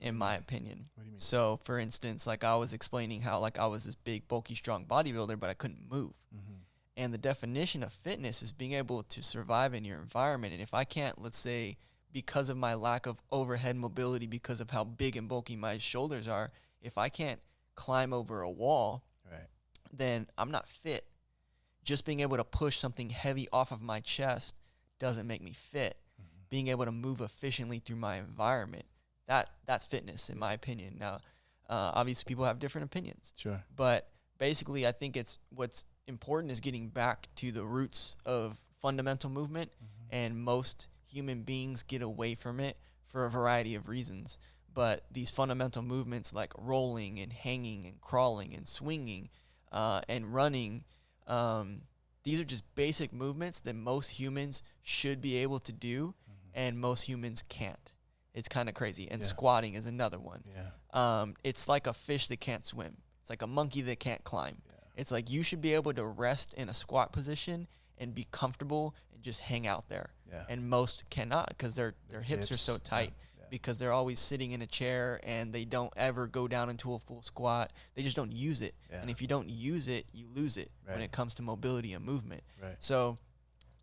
S2: in my opinion. What do you mean? So, for instance, like I was explaining how like I was this big, bulky, strong bodybuilder, but I couldn't move. Mm-hmm. And the definition of fitness is being able to survive in your environment. And if I can't, let's say, because of my lack of overhead mobility, because of how big and bulky my shoulders are, if I can't climb over a wall, right, then I'm not fit. just being able to push something heavy off of my chest doesn't make me fit. Being able to move efficiently through my environment, that's fitness in my opinion. Now, obviously people have different opinions.
S1: Sure.
S2: But basically I think it's what's important is getting back to the roots of fundamental movement, and most human beings get away from it for a variety of reasons. But these fundamental movements like rolling and hanging and crawling and swinging and running, these are just basic movements that most humans should be able to do, and most humans can't. It's kind of crazy. And squatting is another one. It's like a fish that can't swim. It's like a monkey that can't climb. It's like you should be able to rest in a squat position and be comfortable and just hang out there. And most cannot because their hips are so tight. Because they're always sitting in a chair and they don't ever go down into a full squat. They just don't use it. And if you don't use it, you lose it when it comes to mobility and movement. So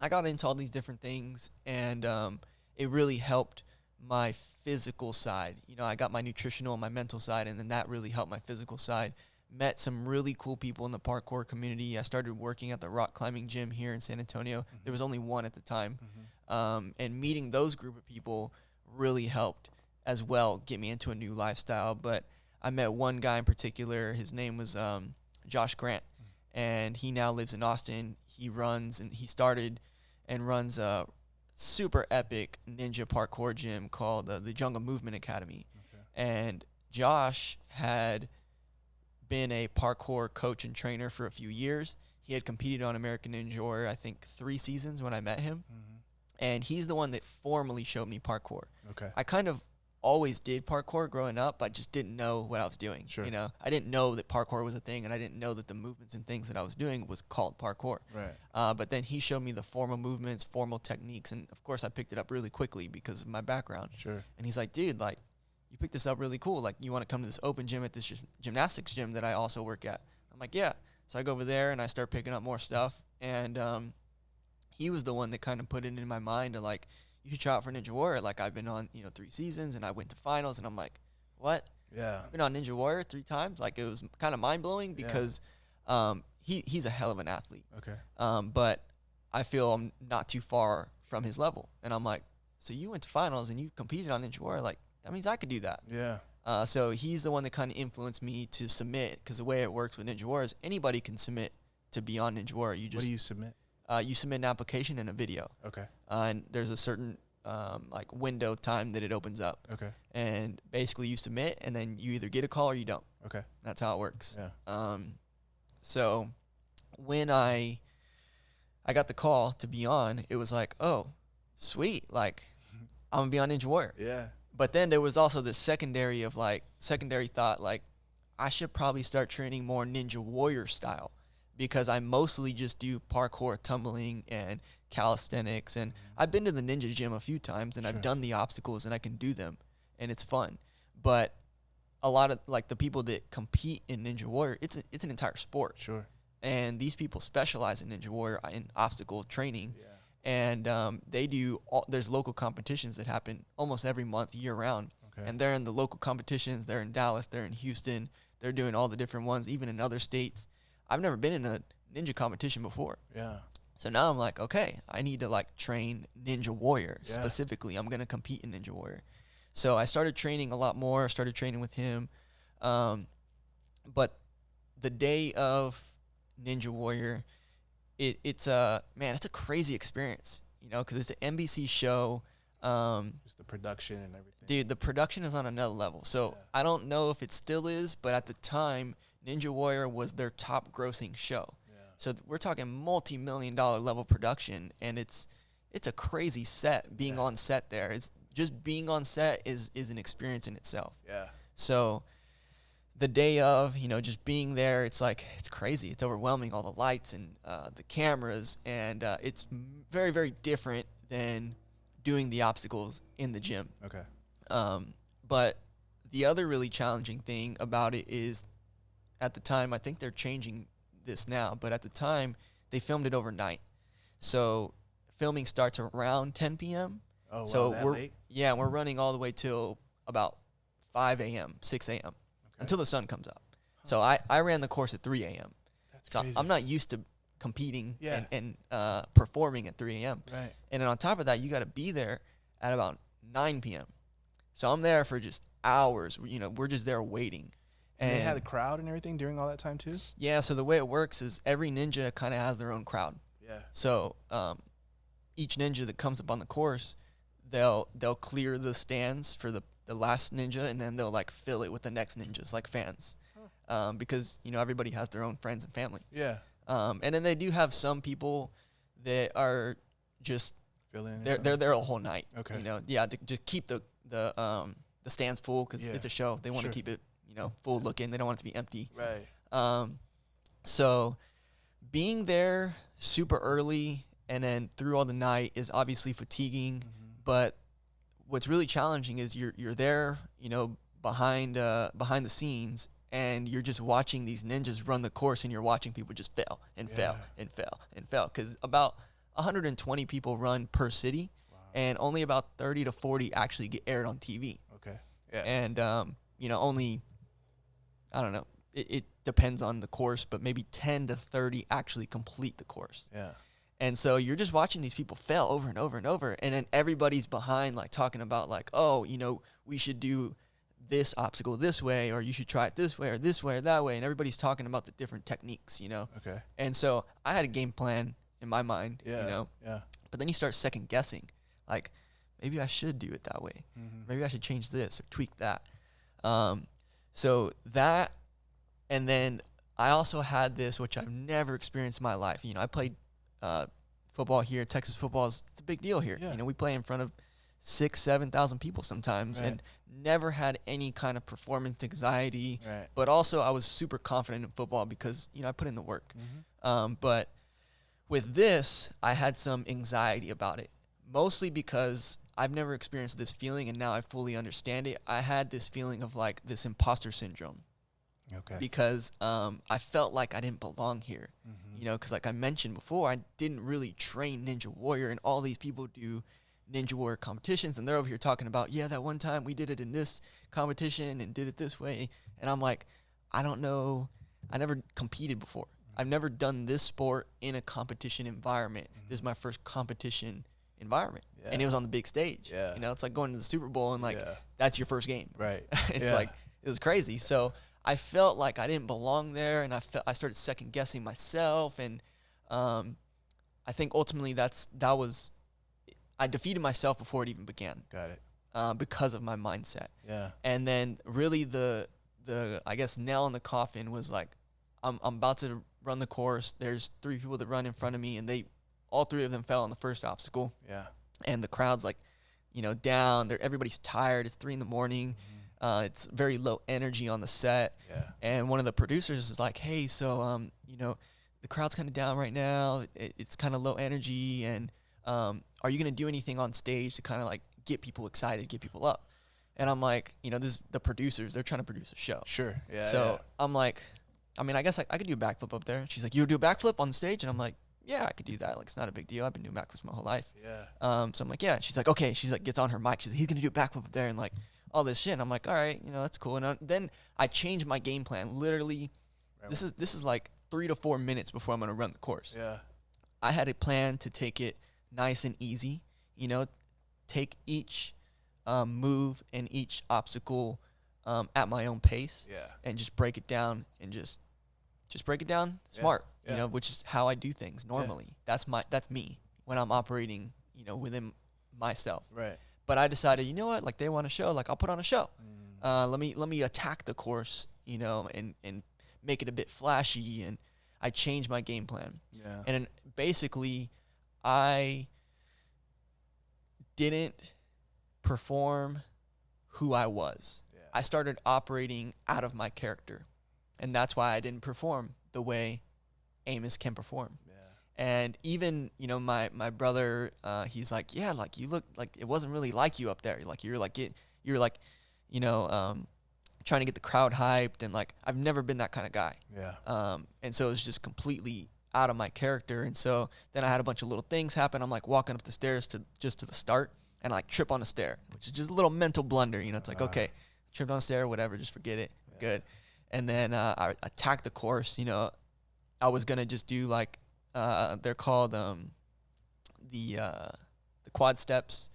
S2: I got into all these different things, and it really helped my physical side. You know, I got my nutritional and my mental side, and then that really helped my physical side. Met some really cool people in the parkour community. I started working at the rock climbing gym here in San Antonio. There was only one at the time. And meeting those group of people really helped as well get me into a new lifestyle. But I met one guy in particular. His name was Josh Grant, and he now lives in Austin. He started and runs a super epic ninja parkour gym called the Jungle Movement Academy. And Josh had been a parkour coach and trainer for a few years. He had competed on American Ninja Warrior, I think 3 seasons when I met him. And he's the one that formally showed me parkour. I kind of always did parkour growing up, but I just didn't know what I was doing. You know, I didn't know that parkour was a thing, and I didn't know that the movements and things that I was doing was called parkour. But then he showed me the formal movements, formal techniques, and of course I picked it up really quickly because of my background. And he's like, dude, like, you picked this up really cool. Like, you want to come to this open gym at this gymnastics gym that I also work at? I'm like, yeah. So I go over there and I start picking up more stuff, and he was the one that kind of put it in my mind to, like, you should try out for Ninja Warrior. Like, I've been on, 3 seasons, and I went to finals, and I'm like, what? I've been on Ninja Warrior 3 times? Like, it was kind of mind-blowing because he's a hell of an athlete. But I feel I'm not too far from his level. And I'm like, so you went to finals, and you competed on Ninja Warrior? Like, that means I could do that. So he's the one that kind of influenced me to submit, because the way it works with Ninja Warrior is anybody can submit to be on Ninja Warrior.
S1: What do you submit?
S2: You submit an application and a video. And there's a certain like window time that it opens up. And basically you submit, and then you either get a call or you don't. That's how it works. So when I got the call to be on, it was like, oh, sweet. Like, I'm going to be on Ninja Warrior. But then there was also this secondary thought, like, I should probably start training more Ninja Warrior style, because I mostly just do parkour, tumbling, and calisthenics. And I've been to the ninja gym a few times, and I've done the obstacles, and I can do them, and it's fun. But a lot of, like, the people that compete in Ninja Warrior, it's an entire sport. And these people specialize in Ninja Warrior in obstacle training. And they do there's local competitions that happen almost every month, year round. And they're in the local competitions. They're in Dallas. They're in Houston. They're doing all the different ones, even in other states. I've never been in a ninja competition before. So now I'm like, okay, I need to, like, train Ninja Warrior specifically. I'm going to compete in Ninja Warrior. So I started training a lot more. I started training with him. But the day of Ninja Warrior, it's a crazy experience, because it's an NBC show.
S1: Just the production and everything.
S2: Dude, the production is on another level. So I don't know if it still is, but at the time, Ninja Warrior was their top grossing show. So we're talking multi-million-dollar level production, and it's a crazy set. Being on set there, it's just being on set is an experience in itself. So the day of, just being there, it's like, it's crazy. It's overwhelming, all the lights and the cameras, and it's very, very different than doing the obstacles in the gym. But the other really challenging thing about it is, at the time, I think they're changing this now, but at the time, they filmed it overnight. So filming starts around 10 p.m.
S1: So that late?
S2: We're running all the way till about 5 a.m., 6 a.m., until the sun comes up. So I ran the course at 3 a.m. So
S1: crazy.
S2: I'm not used to competing
S1: Yeah.
S2: and performing at 3 a.m.
S1: Right.
S2: And then on top of that, you got to be there at about 9 p.m. So I'm there for just hours. You know, we're just there waiting.
S1: And they had a crowd and everything during all that time too?
S2: Yeah, so the way it works is every ninja kind of has their own crowd.
S1: Yeah.
S2: So each ninja that comes up on the course, they'll clear the stands for the last ninja, and then they'll like fill it with the next ninjas, like fans. Because, you know, everybody has their own friends and family.
S1: Yeah.
S2: And then they do have some people that are just they're there a whole night.
S1: Okay.
S2: You know, yeah, to just keep the stands full because it's a show. They want to keep it, you know, full looking. They don't want it to be empty.
S1: Right.
S2: So being there super early and then through all the night is obviously fatiguing. But what's really challenging is you're there, you know, behind the scenes. And you're just watching these ninjas run the course, and you're watching people just fail and fail and fail and fail. Because about 120 people run per city, and only about 30 to 40 actually get aired on TV.
S1: Okay. Yeah.
S2: And, you know, only, I don't know, it depends on the course, but maybe 10 to 30 actually complete the course.
S1: Yeah.
S2: And so you're just watching these people fail over and over and over. And then everybody's behind, like, talking about, like, oh, you know, we should do this obstacle this way, or you should try it this way or that way, and everybody's talking about the different techniques, you know.
S1: Okay.
S2: And so I had a game plan in my mind, you know.
S1: Yeah.
S2: But then you start second guessing, like maybe I should do it that way, maybe I should change this or tweak that. So that, and then I also had this, which I've never experienced in my life. You know, I played football here. Texas football it's a big deal here. You know, we play in front of 6,000-7,000 people sometimes, and never had any kind of performance anxiety. But also I was super confident in football because, you know, I put in the work. But with this, I had some anxiety about it, mostly because I've never experienced this feeling, and now I fully understand it. I had this feeling of like this imposter syndrome.
S1: Okay.
S2: Because I felt like I didn't belong here, you know, because like I mentioned before, I didn't really train Ninja Warrior, and all these people do Ninja Warrior competitions, and they're over here talking about, yeah, that one time we did it in this competition and did it this way. And I'm like, I don't know. I never competed before. I've never done this sport in a competition environment. This is my first competition environment. And it was on the big stage. You know, it's like going to the Super Bowl and like, that's your first game.
S1: Right.
S2: It's like, it was crazy. So I felt like I didn't belong there, and I started second guessing myself. And I think ultimately I defeated myself before it even began.
S1: Got it.
S2: Because of my mindset.
S1: Yeah.
S2: And then really the I guess nail in the coffin was like, I'm about to run the course. There's 3 people that run in front of me, and all 3 of them fell on the first obstacle.
S1: Yeah.
S2: And the crowd's like, you know, down. Everybody's tired. It's 3 a.m. It's very low energy on the set.
S1: Yeah.
S2: And one of the producers is like, hey, so you know, the crowd's kind of down right now. It's kind of low energy, and are you going to do anything on stage to kind of like get people excited, get people up? And I'm like, you know, this is the producers. They're trying to produce a show.
S1: Sure. Yeah.
S2: So I'm like, I mean, I guess I could do a backflip up there. She's like, you do a backflip on stage? And I'm like, yeah, I could do that. Like, it's not a big deal. I've been doing backflips my whole life.
S1: Yeah.
S2: So I'm like, yeah. She's like, okay. She's like, gets on her mic. She's like, he's going to do a backflip up there and like all this shit. And I'm like, all right, you know, that's cool. And then I changed my game plan. Literally, this is like 3 to 4 minutes before I'm going to run the course.
S1: Yeah.
S2: I had a plan to take it nice and easy, you know, take each move and each obstacle at my own pace, and just break it down and just break it down smart, you know, which is how I do things normally. That's me when I'm operating, you know, within myself.
S1: Right.
S2: But I decided, you know what, like they want a show, like I'll put on a show. Let me attack the course, you know, and make it a bit flashy, and I changed my game plan.
S1: Yeah.
S2: And basically I didn't perform who I was. Yeah. I started operating out of my character. And that's why I didn't perform the way Amos can perform. Yeah. And even, you know, my brother, he's like, yeah, like you look like it wasn't really like you up there. You're like, you know, trying to get the crowd hyped, and like I've never been that kind of guy.
S1: Yeah.
S2: And so it's just completely out of my character. And so then I had a bunch of little things happen. I'm like walking up the stairs to the start, and I like trip on a stair, which is just a little mental blunder. You know, it's like, okay, tripped on a stair, whatever, just forget it. Good. And then I attacked the course. You know, I was going to just do like They're called the quad steps.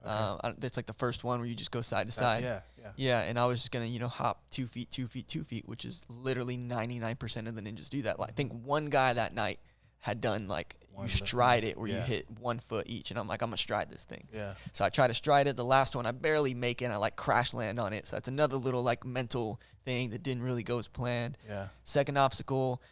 S1: Okay.
S2: That's like the first one where you just go side to side.
S1: Yeah.
S2: Yeah, and I was just gonna, hop 2 feet, 2 feet, 2 feet, which is literally 99% of the ninjas do that. Like, I think one guy that night had done like
S1: One
S2: you
S1: lift,
S2: stride it where you
S1: yeah.
S2: hit 1 foot each, and I'm like, I'm gonna stride this thing.
S1: Yeah.
S2: So I try to stride it. The last one I barely make it, and I like crash land on it. So that's another little like mental thing that didn't really go as planned.
S1: Yeah.
S2: Second obstacle,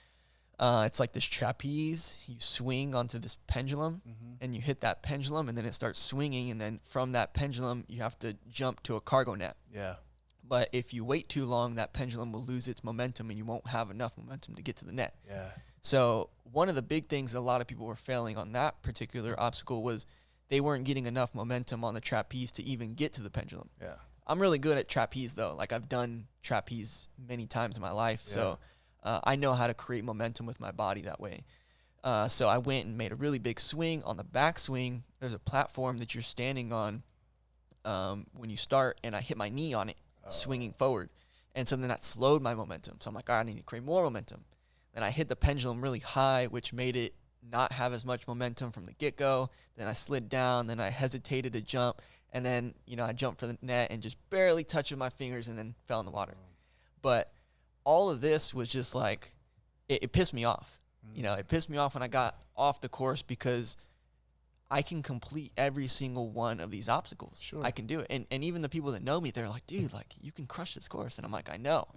S2: it's like this trapeze. You swing onto this pendulum, and you hit that pendulum, and then it starts swinging, and then from that pendulum, you have to jump to a cargo net.
S1: Yeah.
S2: But if you wait too long, that pendulum will lose its momentum, and you won't have enough momentum to get to the net.
S1: Yeah.
S2: So one of the big things a lot of people were failing on that particular obstacle was they weren't getting enough momentum on the trapeze to even get to the pendulum.
S1: Yeah.
S2: I'm really good at trapeze, though. Like, I've done trapeze many times in my life, so I know how to create momentum with my body that way. So I went and made a really big swing. On the back swing, there's a platform that you're standing on when you start, and I hit my knee on it, swinging forward. And so then that slowed my momentum. So I'm like, all right, I need to create more momentum. Then I hit the pendulum really high, which made it not have as much momentum from the get-go. Then I slid down. Then I hesitated to jump. And then, I jumped for the net and just barely touched with my fingers and then fell in the water. But all of this was just like, it pissed me off. It pissed me off when I got off the course because I can complete every single one of these obstacles.
S1: Sure.
S2: I can do it. And even the people that know me, they're like, dude, like, you can crush this course. And I'm like, I know.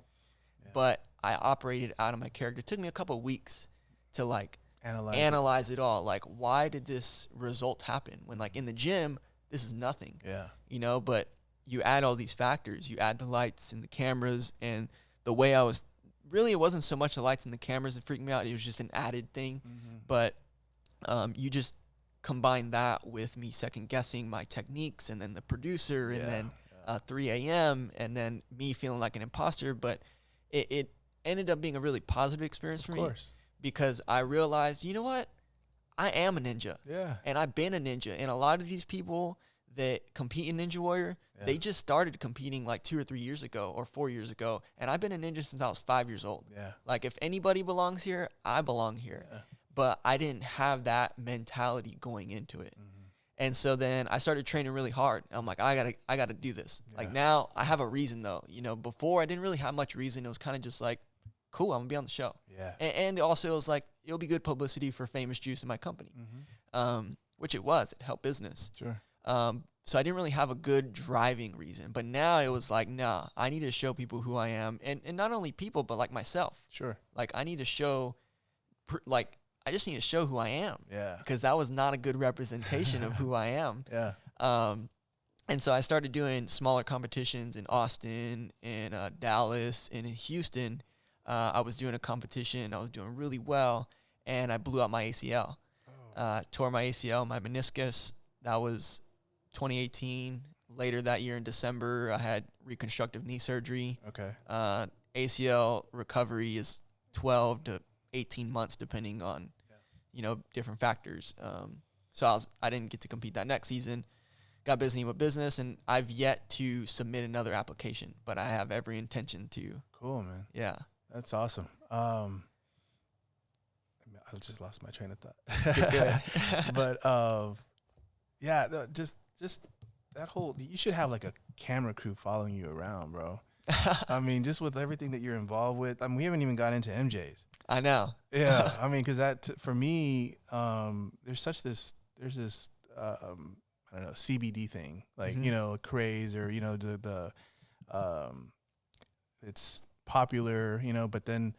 S2: Yeah. But I operated out of my character. It took me a couple of weeks to, like, analyze it all. Like, why did this result happen? When, like, in the gym, this is nothing.
S1: Yeah.
S2: But you add all these factors. You add the lights and the cameras and the way I was. Really, it wasn't so much the lights and the cameras that freaked me out. It was just an added thing. But you just combine that with me second-guessing my techniques, and then the producer, and then 3 a.m., and then me feeling like an imposter. But it ended up being a really positive experience for me. Of course. Because I realized, you know what? I am a ninja.
S1: Yeah.
S2: And I've been a ninja. And a lot of these people that compete in Ninja Warrior, they just started competing like 2 or 3 years ago or 4 years ago. And I've been a ninja since I was 5 years old.
S1: Yeah.
S2: Like, if anybody belongs here, I belong here. Yeah. But I didn't have that mentality going into it. And so then I started training really hard. I'm like, I gotta do this. Yeah. Like, now I have a reason, though. Before I didn't really have much reason. It was kind of just like, cool, I'm gonna be on the show.
S1: Yeah.
S2: And also it was like, it'll be good publicity for Famous Juice in my company. Which it was. It helped business.
S1: Sure.
S2: So I didn't really have a good driving reason. But now it was like, nah, I need to show people who I am. And not only people, but like myself. Sure. Like, I need to show, I just need to show who I am. Yeah. Because that was not a good representation of who I am. Yeah. And so I started doing smaller competitions in Austin, in Dallas, and in Houston. I was doing a competition. I was doing really well, and I blew out my ACL. Tore my ACL, my meniscus. That was 2018. Later that year in December, I had reconstructive knee surgery. Okay. ACL recovery is 12 to 18 months, depending on, different factors. So I didn't get to compete that next season. Got busy with business, and I've yet to submit another application, but I have every intention to.
S1: Cool, man.
S2: Yeah.
S1: That's awesome. I just lost my train of thought. But yeah, no, just that whole, you should have like a camera crew following you around, bro. I mean, just with everything that you're involved with. I mean, we haven't even got into MJ's.
S2: I know.
S1: Yeah, I mean, because that for me, there's this I don't know, CBD thing, like craze, or the it's popular, but then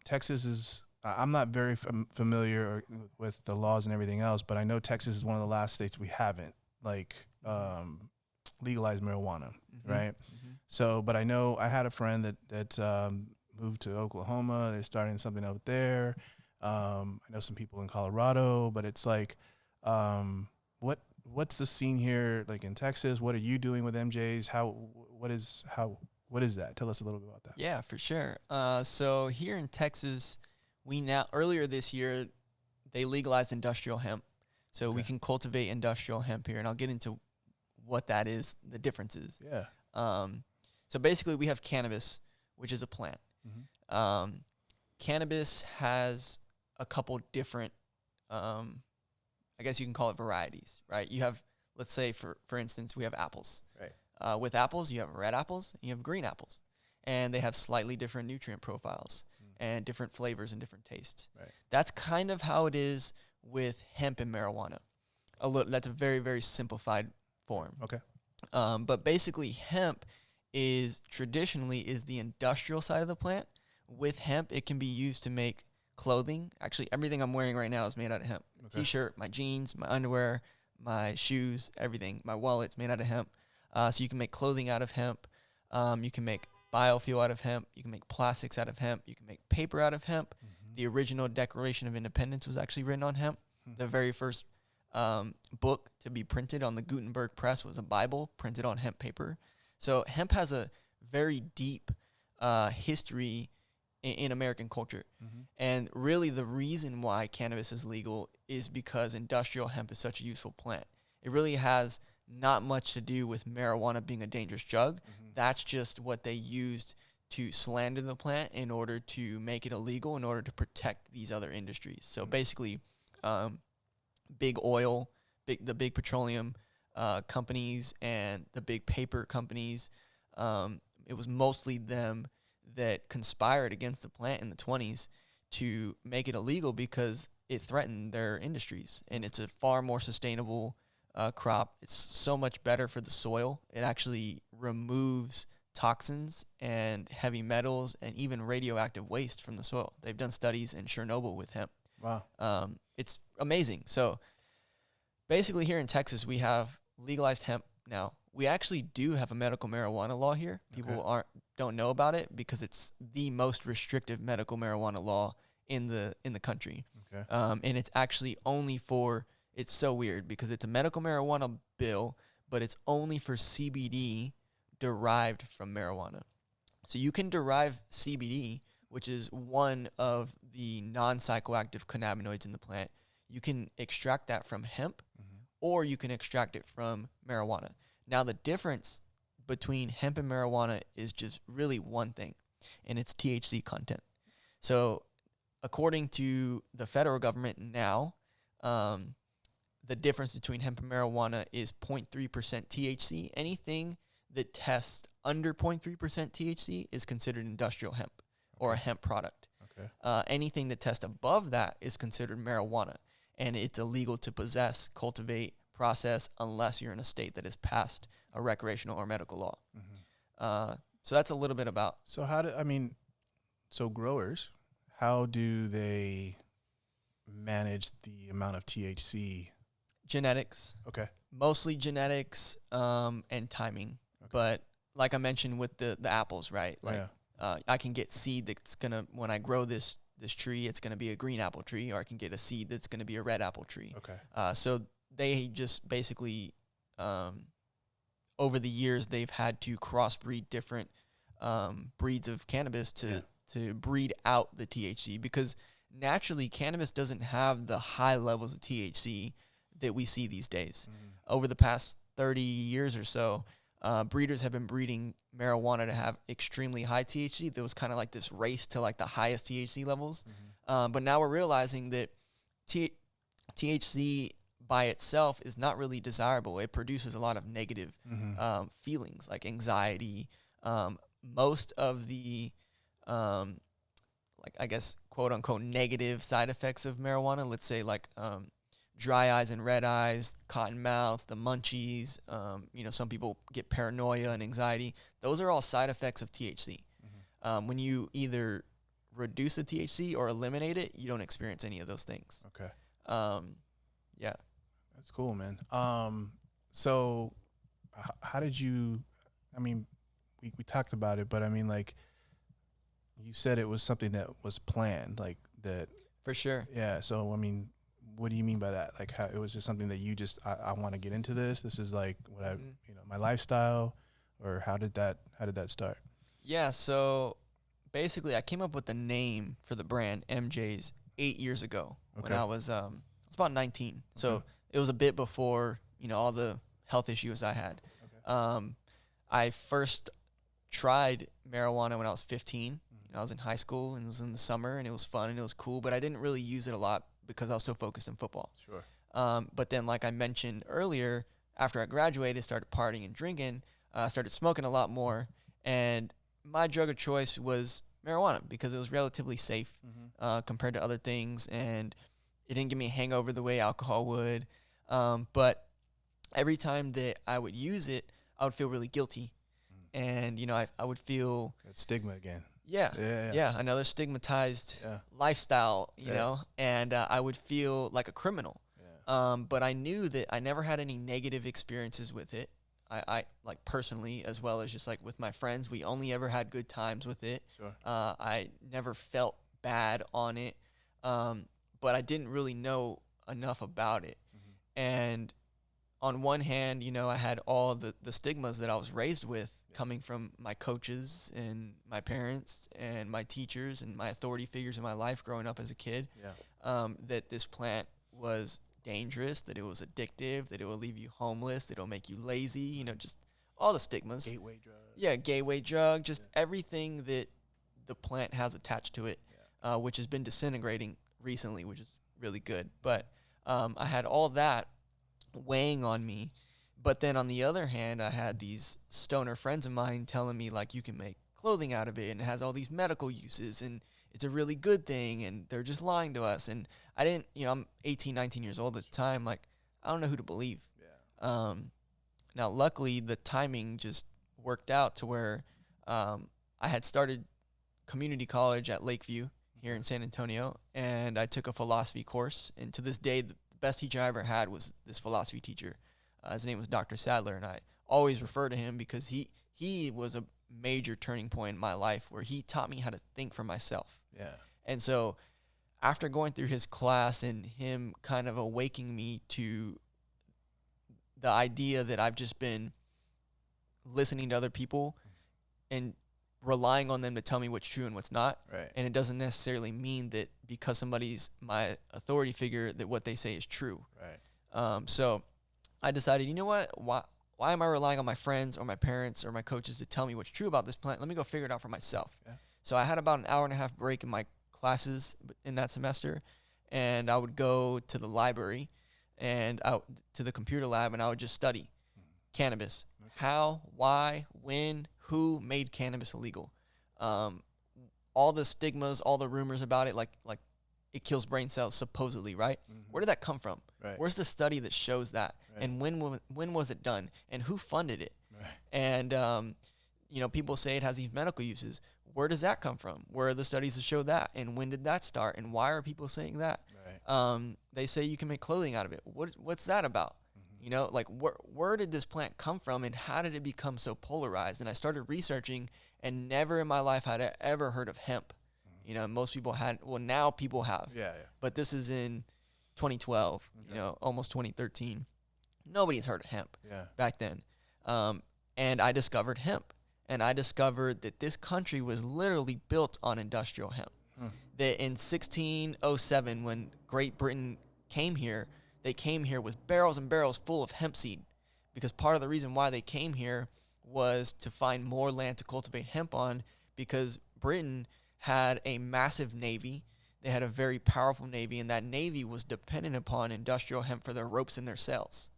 S1: Texas is. I'm not very familiar with the laws and everything else, but I know Texas is one of the last states we haven't legalized marijuana, right? So, but I know I had a friend that moved to Oklahoma. They're starting something out there. I know some people in Colorado, but it's like, what's the scene here like in Texas? What are you doing with MJ's? What is that? Tell us a little bit about that.
S2: Yeah, for sure. So here in Texas, earlier this year, they legalized industrial hemp. So we can cultivate industrial hemp here, and I'll get into what that is, the differences. Yeah. So basically, we have cannabis, which is a plant. Cannabis has a couple different, I guess you can call it varieties, right? You have, let's say for instance, we have apples.
S1: Right.
S2: With apples, you have red apples, and you have green apples, and they have slightly different nutrient profiles and different flavors and different tastes.
S1: Right.
S2: That's kind of how it is with hemp and marijuana. That's a very, very simplified form.
S1: Okay.
S2: But basically, hemp is traditionally the industrial side of the plant. With hemp, it can be used to make clothing. Actually, everything I'm wearing right now is made out of hemp.
S1: Okay.
S2: T-shirt, my jeans, my underwear, my shoes, everything. My wallet's made out of hemp. So you can make clothing out of hemp. You can make biofuel out of hemp. You can make plastics out of hemp. You can make paper out of hemp.
S1: Mm-hmm.
S2: The original Declaration of Independence was actually written on hemp. The very first book to be printed on the Gutenberg press was a Bible printed on hemp paper. So hemp has a very deep history in American culture.
S1: Mm-hmm.
S2: And really the reason why cannabis is legal is because industrial hemp is such a useful plant. It really has not much to do with marijuana being a dangerous drug.
S1: Mm-hmm.
S2: That's just what they used to slander the plant in order to make it illegal, in order to protect these other industries. So basically, big oil, the big petroleum companies and the big paper companies, it was mostly them that conspired against the plant in the 1920s to make it illegal because it threatened their industries. And it's a far more sustainable crop. It's so much better for the soil. It actually removes toxins and heavy metals and even radioactive waste from the soil. They've done studies in Chernobyl with hemp.
S1: Wow.
S2: It's amazing. So basically here in Texas, we have legalized hemp now. We actually do have a medical marijuana law here. People don't know about it because it's the most restrictive medical marijuana law in the country.
S1: Okay.
S2: And it's actually only for, it's so weird because it's a medical marijuana bill, but it's only for CBD derived from marijuana. So you can derive CBD, which is one of the non-psychoactive cannabinoids in the plant. You can extract that from hemp, or you can extract it from marijuana. Now, the difference between hemp and marijuana is just really one thing, and it's THC content. So according to the federal government now, the difference between hemp and marijuana is 0.3% THC. Anything that tests under 0.3% THC is considered industrial hemp or a hemp product.
S1: Okay.
S2: Anything that tests above that is considered marijuana, and it's illegal to possess, cultivate, process unless you're in a state that has passed a recreational or medical law. So that's a little bit about.
S1: So so growers, how do they manage the amount of THC?
S2: Genetics.
S1: Okay.
S2: Mostly genetics and timing.
S1: Okay.
S2: But like I mentioned with the apples, right? Like I can get seed that's gonna, when I grow this tree, it's gonna be a green apple tree, or I can get a seed that's gonna be a red apple tree.
S1: Okay.
S2: So they just basically, over the years, they've had to crossbreed different breeds of cannabis to breed out the THC, because naturally cannabis doesn't have the high levels of THC that we see these days. Over the past 30 years or so, breeders have been breeding marijuana to have extremely high THC. There was kind of like this race to like the highest THC levels. But now we're realizing that THC by itself is not really desirable. It produces a lot of negative feelings like anxiety. Most of the, like I guess, quote unquote, negative side effects of marijuana, let's say like dry eyes and red eyes, cotton mouth, the munchies, some people get paranoia and anxiety. Those are all side effects of THC. When you either reduce the THC or eliminate it, you don't experience any of those things.
S1: Okay.
S2: Yeah.
S1: That's cool, man. So how did you, we talked about it, but like you said it was something that was planned, like that.
S2: For sure.
S1: Yeah. So, what do you mean by that? Like how it was just something that you just, I want to get into this. This is like what I, my lifestyle, or how did that start?
S2: Yeah. So basically I came up with the name for the brand MJ's 8 years ago when I was about 19. So it was a bit before, all the health issues I had. I first tried marijuana when I was 15. I was in high school and it was in the summer and it was fun and it was cool, but I didn't really use it a lot because I was so focused in football.
S1: Sure.
S2: But then, like I mentioned earlier, after I graduated, started partying and drinking, started smoking a lot more, and my drug of choice was marijuana because it was relatively safe compared to other things, and it didn't give me a hangover the way alcohol would. But every time that I would use it, I would feel really guilty, and I would feel
S1: that stigma again.
S2: Yeah, another stigmatized lifestyle, you know, and I would feel like a criminal. But I knew that I never had any negative experiences with it. I like personally, as well as just like with my friends, we only ever had good times with it.
S1: Sure.
S2: I never felt bad on it. But I didn't really know enough about it. And on one hand, I had all the stigmas that I was raised with coming from my coaches and my parents and my teachers and my authority figures in my life growing up as a kid, that this plant was dangerous, that it was addictive, that it will leave you homeless, that it'll make you lazy, just all the stigmas.
S1: Gateway drug.
S2: Yeah, gateway drug, just everything that the plant has attached to it, which has been disintegrating recently, which is really good. But I had all that weighing on me. But then on the other hand, I had these stoner friends of mine telling me, like, you can make clothing out of it, and it has all these medical uses, and it's a really good thing, and they're just lying to us. And I didn't, I'm 18, 19 years old at the time. Like, I don't know who to believe. Now, luckily, the timing just worked out to where I had started community college at Lakeview here in San Antonio, and I took a philosophy course. And to this day, the best teacher I ever had was this philosophy teacher. His name was Dr. Sadler, and I always refer to him because he was a major turning point in my life where he taught me how to think for myself.
S1: Yeah.
S2: And so after going through his class and him kind of awakening me to the idea that I've just been listening to other people and relying on them to tell me what's true and what's not.
S1: Right.
S2: And it doesn't necessarily mean that because somebody's my authority figure that what they say is true.
S1: Right.
S2: So I decided, you know what? Why am I relying on my friends or my parents or my coaches to tell me what's true about this plant? Let me go figure it out for myself. Yeah. So I had about an hour and a half break in my classes in that semester, and I would go to the library and out to the computer lab, and I would just study cannabis. Okay. How, why, when, who made cannabis illegal? All the stigmas, all the rumors about it, like it kills brain cells supposedly, right? Where did that come from? Right. Where's the study that shows that? Right. And when was it done? And who funded it? Right. And people say it has these medical uses. Where does that come from? Where are the studies that show that? And when did that start? And why are people saying that? Right. They say you can make clothing out of it. What's that about? Where did this plant come from, and how did it become so polarized? And I started researching, and never in my life had I ever heard of hemp. Most people had. Well, now people have. Yeah. But this is in 2012. Okay. Almost 2013. Nobody's heard of hemp back then. And I discovered hemp. And I discovered that this country was literally built on industrial hemp. That in 1607, when Great Britain came here, they came here with barrels and barrels full of hemp seed. Because part of the reason why they came here was to find more land to cultivate hemp on, because Britain had a massive navy. They had a very powerful navy, and that navy was dependent upon industrial hemp for their ropes and their sails.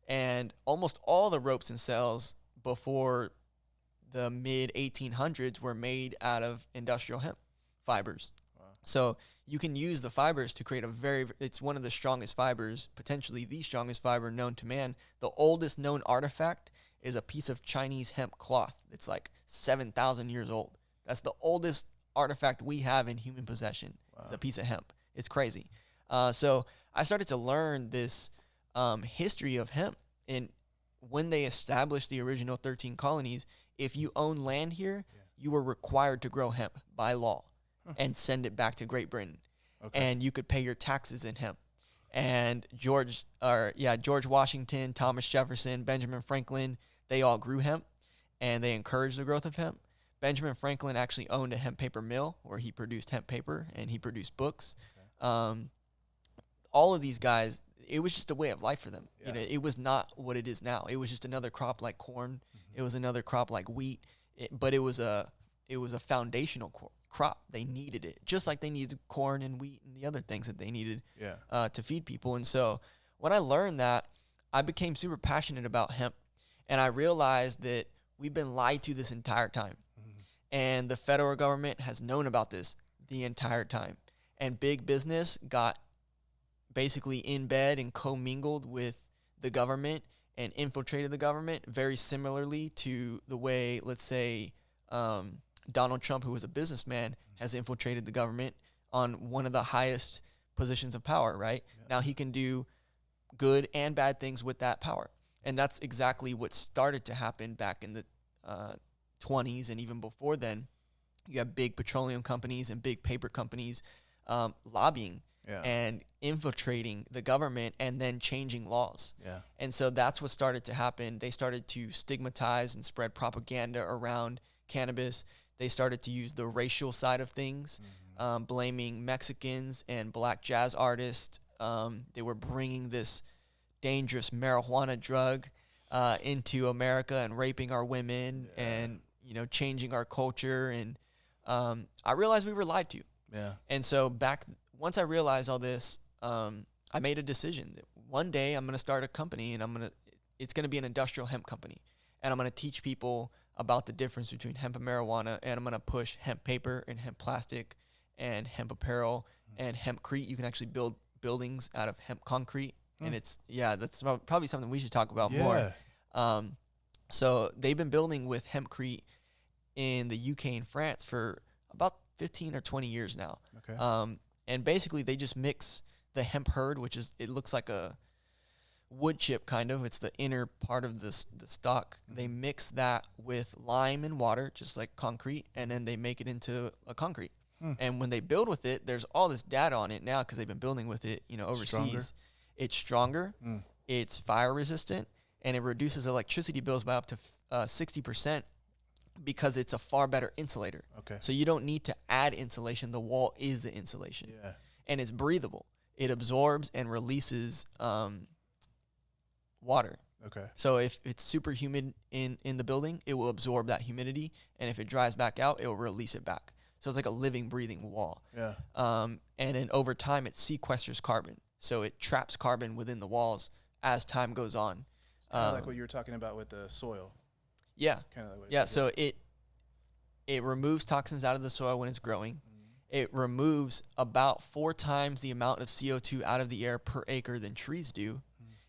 S2: And almost all the ropes and sails before the mid-1800s were made out of industrial hemp fibers. Wow. So you can use the fibers to create it's one of the strongest fibers, potentially the strongest fiber known to man. The oldest known artifact is a piece of Chinese hemp cloth. It's like 7,000 years old. That's the oldest artifact we have in human possession. Wow. It's a piece of hemp. It's crazy. So I started to learn this history of hemp. And when they established the original 13 colonies, if you own land here, you were required to grow hemp by law and send it back to Great Britain. Okay. And you could pay your taxes in hemp. And George Washington, Thomas Jefferson, Benjamin Franklin, they all grew hemp, and they encouraged the growth of hemp. Benjamin Franklin actually owned a hemp paper mill where he produced hemp paper and he produced books. Okay. All of these guys, it was just a way of life for them. Yeah. It was not what it is now. It was just another crop like corn. Mm-hmm. It was another crop like wheat. But it was it was a foundational crop. They needed it, just like they needed corn and wheat and the other things that they needed to feed people. And so when I learned that, I became super passionate about hemp, and I realized that we've been lied to this entire time. And the federal government has known about this the entire time. And big business got basically in bed and commingled with the government and infiltrated the government very similarly to the way, let's say, Donald Trump, who was a businessman, has infiltrated the government on one of the highest positions of power, right? Yeah. Now he can do good and bad things with that power. And that's exactly what started to happen back in the 20s, and even before then. You have big petroleum companies and big paper companies lobbying and infiltrating the government and then changing laws. And so that's what started to happen. They started to stigmatize and spread propaganda around cannabis. They started to use the racial side of things, blaming Mexicans and black jazz artists. They were bringing this dangerous marijuana drug into America and raping our women and, changing our culture. And I realized we were lied to. And so once I realized all this, I made a decision that one day I'm going to start a company, and it's going to be an industrial hemp company. And I'm going to teach people about the difference between hemp and marijuana, and I'm going to push hemp paper and hemp plastic and hemp apparel and hempcrete. You can actually build buildings out of hemp concrete. And that's probably something we should talk about more. So they've been building with hempcrete in the UK and France for about 15 or 20 years now. And basically they just mix the hemp hurd, it looks like a wood chip kind of. It's the inner part of the stalk. They mix that with lime and water, just like concrete, and then they make it into a concrete. And when they build with it, there's all this data on it now because they've been building with it, overseas. It's stronger, it's fire resistant, and it reduces electricity bills by up to 60% because it's a far better insulator. So you don't need to add insulation. The wall is the insulation. And it's breathable. It absorbs and releases water. So if it's super humid in the building, it will absorb that humidity, and if it dries back out, it will release it back. So it's like a living, breathing wall. And then over time, it sequesters carbon. So it traps carbon within the walls as time goes on.
S1: Kind of like what you were talking about with the soil.
S2: So it removes toxins out of the soil when it's growing. It removes about 4 times the amount of CO2 out of the air per acre than trees do.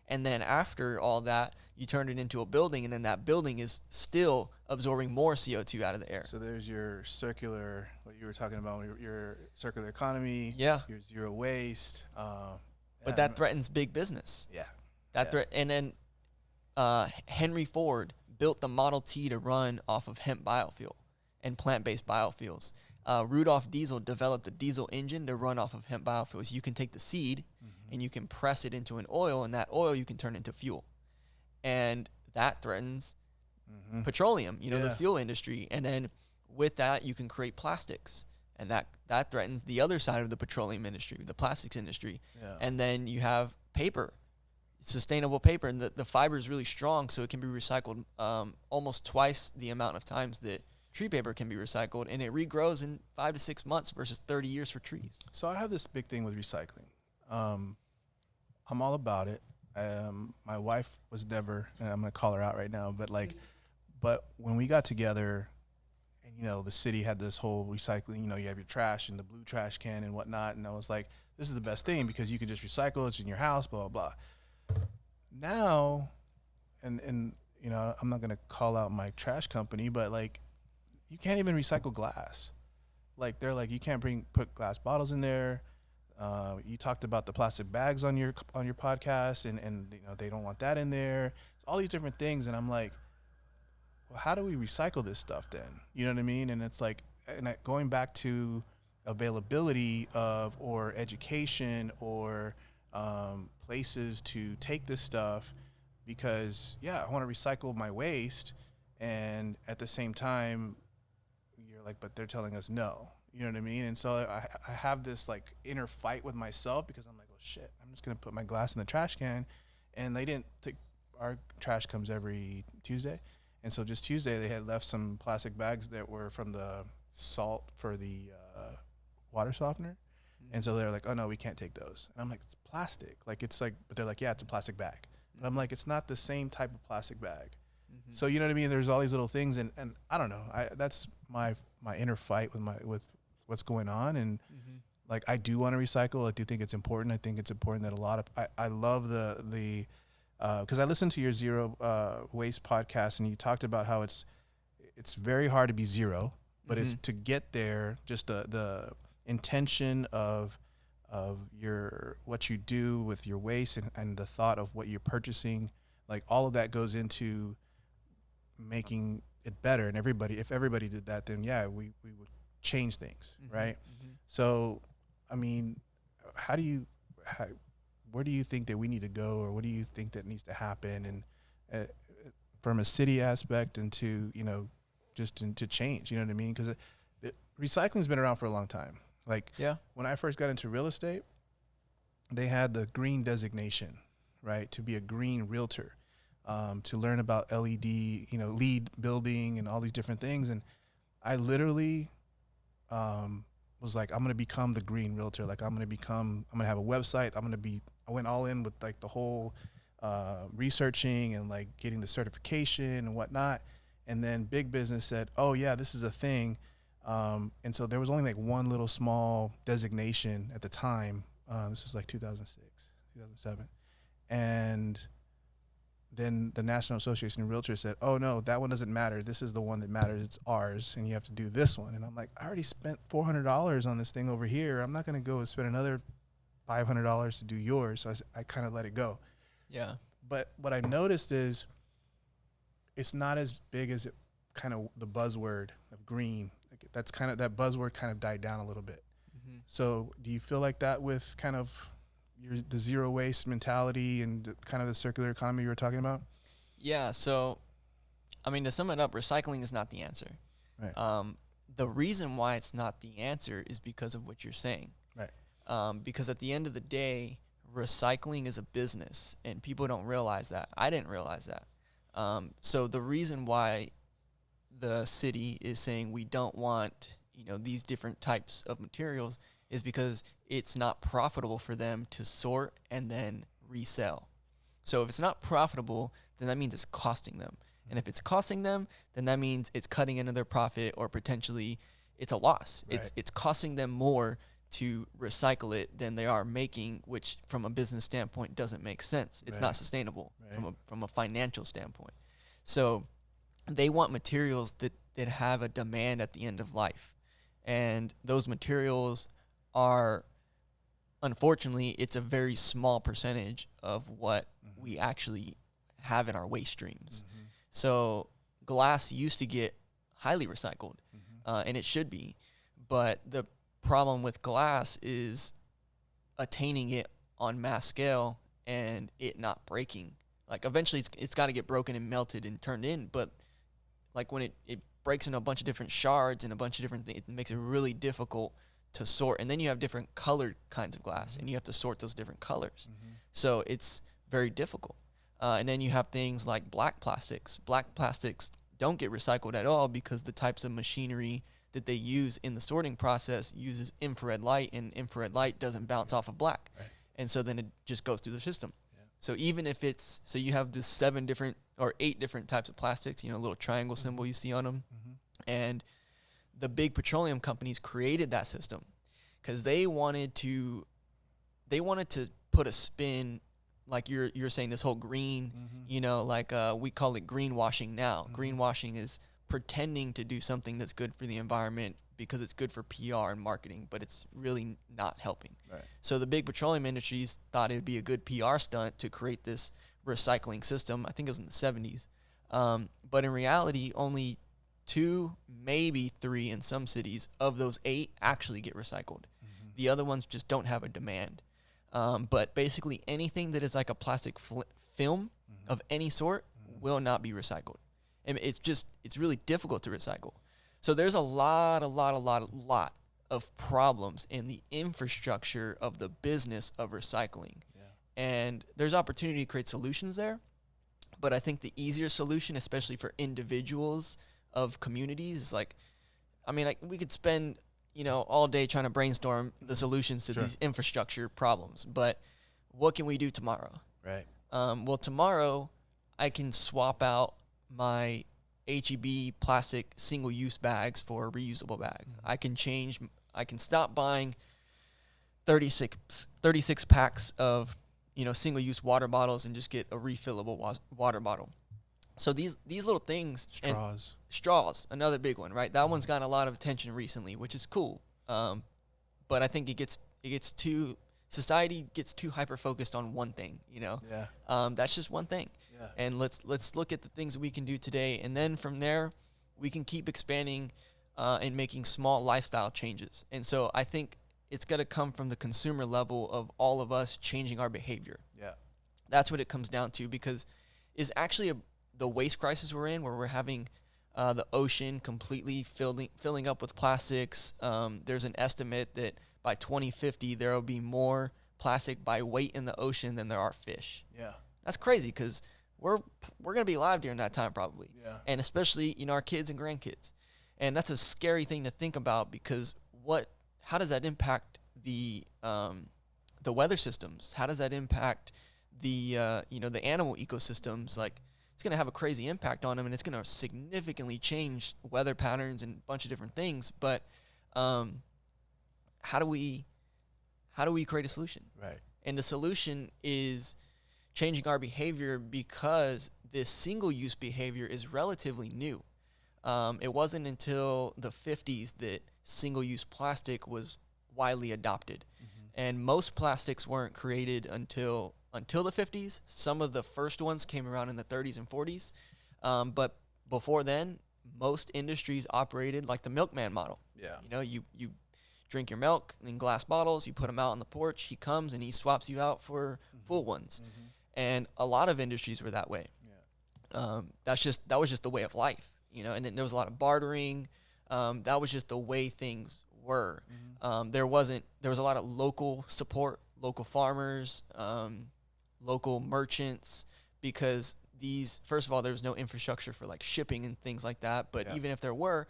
S2: And then after all that, you turn it into a building, and then that building is still absorbing more CO2 out of the air.
S1: So there's your circular, what you were talking about, your circular economy,
S2: your
S1: zero waste.
S2: But that threatens big business. And then Henry Ford built the Model T to run off of hemp biofuel and plant-based biofuels. Rudolph Diesel developed a diesel engine to run off of hemp biofuels. You can take the seed and you can press it into an oil, and that oil you can turn into fuel. And that threatens petroleum, the fuel industry. And then with that, you can create plastics, and that threatens the other side of the petroleum industry, the plastics industry. And then you have paper, sustainable paper, and the fiber is really strong, so it can be recycled almost twice the amount of times that tree paper can be recycled, and it regrows in 5 to 6 months versus 30 years for trees.
S1: So I have this big thing with recycling. I'm all about it. My wife was never, and I'm going to call her out right now, but when we got together, and the city had this whole recycling, you have your trash and the blue trash can and whatnot, and I was like, this is the best thing because you can just recycle, it's in your house, blah, blah, blah. Now, and I'm not going to call out my trash company, but you can't even recycle glass. They're like, you can't put glass bottles in there. You talked about the plastic bags on your podcast, and they don't want that in there. It's all these different things, and I'm like, well, how do we recycle this stuff then? You know what I mean? And it's like, going back to availability of, or education, or places to take this stuff, because I want to recycle my waste, and at the same time, you're like, but they're telling us no. You know what I mean? And so I have this inner fight with myself, because I'm like, well, shit, I'm just going to put my glass in the trash can. And they didn't think our trash comes every Tuesday. And so just Tuesday, they had left some plastic bags that were from the salt for the water softener. And so they're like, oh, no, we can't take those. And I'm like, it's plastic. Like, it's like, but they're like, yeah, it's a plastic bag. And I'm like, it's not the same type of plastic bag. So, you know what I mean? There's all these little things. And I don't know. That's my inner fight with what's going on. And like, I do want to recycle. I do think it's important. I think it's important that a lot of, I love the because I listened to your zero waste podcast, and you talked about how it's very hard to be zero, but it's to get there, just the intention of your what you do with your waste and the thought of what you're purchasing, like all of that goes into making it better. And if everybody did that, then yeah, we would change things, right? So, I mean, where do you think that we need to go, or what do you think that needs to happen, and from a city aspect and to, you know, just to change, you know what I mean? Because recycling's been around for a long time. Like, when I first got into real estate, they had the green designation, right, to be a green realtor, to learn about LED, you know, LEED building and all these different things. And I literally was like, I'm going to become the green realtor. Like, I'm going to have a website. I went all in with like the whole researching and like getting the certification and whatnot. And then big business said, oh yeah, this is a thing. And so there was only like one little small designation at the time. This was like 2006, 2007. And then the National Association of Realtors said, oh no, that one doesn't matter. This is the one that matters. It's ours. And you have to do this one. And I'm like, I already spent $400 on this thing over here. I'm not going to go and spend another $500 to do yours. So I kind of let it go.
S2: Yeah.
S1: But what I noticed is it's not as big as it kind of the buzzword of green. Like that's kind of, that buzzword kind of died down a little bit. So do you feel like that with kind of the zero waste mentality and kind of the circular economy you were talking about?
S2: Yeah. So, I mean, to sum it up, recycling is not the answer.
S1: Right.
S2: The reason why it's not the answer is because of what you're saying.
S1: Right.
S2: Because at the end of the day, recycling is a business, and people don't realize that. I didn't realize that. So the reason why the city is saying we don't want, you know, these different types of materials is because it's not profitable for them to sort and then resell. So if it's not profitable, then that means it's costing them. And if it's costing them, then that means it's cutting into their profit, or potentially it's a loss.
S1: Right.
S2: It's costing them more to recycle it than they are making, which from a business standpoint doesn't make sense. It's not sustainable from a financial standpoint. So they want materials that have a demand at the end of life. And those materials are, unfortunately, it's a very small percentage of what we actually have in our waste streams. So glass used to get highly recycled, and it should be. But the problem with glass is attaining it on mass scale and it not breaking. Like, eventually it's got to get broken and melted and turned in, but like when it breaks into a bunch of different shards and a bunch of different things, it makes it really difficult to sort. And then you have different colored kinds of glass, and you have to sort those different colors. So it's very difficult. And then you have things like black plastics. Black plastics don't get recycled at all because the types of machinery that they use in the sorting process uses infrared light, and infrared light doesn't bounce off of black. And so then it just goes through the system. So even if it's, so you have this 7 different or 8 different types of plastics, you know, a little triangle symbol you see on them. And the big petroleum companies created that system because they wanted to put a spin, like you're saying, this whole green, you know, like we call it greenwashing now. Greenwashing is pretending to do something that's good for the environment because it's good for PR and marketing, but it's really not helping. So the big petroleum industries thought it would be a good PR stunt to create this recycling system. I think it was in the 70s. But in reality, only 2, maybe 3 in some cities of those 8 actually get recycled. The other ones just don't have a demand. But basically anything that is like a plastic film of any sort will not be recycled. And it's really difficult to recycle. So there's a lot of problems in the infrastructure of the business of recycling. And there's opportunity to create solutions there. But I think the easier solution, especially for individuals of communities, is like, I mean, we could spend, all day trying to brainstorm the solutions to these infrastructure problems. But what can we do tomorrow?
S1: Right.
S2: Well, tomorrow I can swap out my HEB plastic single-use bags for a reusable bag. I can stop buying 36 packs of, single-use water bottles and just get a refillable water bottle. So these little things. Straws, another big one, right? That one's gotten a lot of attention recently, which is cool. But I think society gets too hyper-focused on one thing, Yeah. That's just one thing.
S1: Yeah.
S2: And let's look at the things that we can do today. And then from there, we can keep expanding and making small lifestyle changes. And so I think it's got to come from the consumer level of all of us changing our behavior.
S1: Yeah.
S2: That's what it comes down to, because it's actually the waste crisis we're in, where we're having the ocean completely filling up with plastics. There's an estimate that by 2050, there will be more plastic by weight in the ocean than there are fish.
S1: Yeah. That's
S2: crazy, because we're going to be alive during that time probably.
S1: Yeah.
S2: And especially, our kids and grandkids. And that's a scary thing to think about, because how does that impact the weather systems? How does that impact the animal ecosystems? Like, it's going to have a crazy impact on them, and it's going to significantly change weather patterns and a bunch of different things. But how do we create a solution?
S1: Right.
S2: And the solution is changing our behavior, because this single-use behavior is relatively new. It wasn't until the 50s that single-use plastic was widely adopted. Mm-hmm. And most plastics weren't created until the 50s. Some of the first ones came around in the 30s and 40s. But before then, most industries operated like the milkman model.
S1: Yeah.
S2: You drink your milk in glass bottles, you put them out on the porch, he comes and he swaps you out for full ones. Mm-hmm. And a lot of industries were that way. Yeah. That was just the way of life, and then there was a lot of bartering. That was just the way things were. Mm-hmm. There was a lot of local support, local farmers, local merchants, because first of all, there was no infrastructure for like shipping and things like that. But even if there were,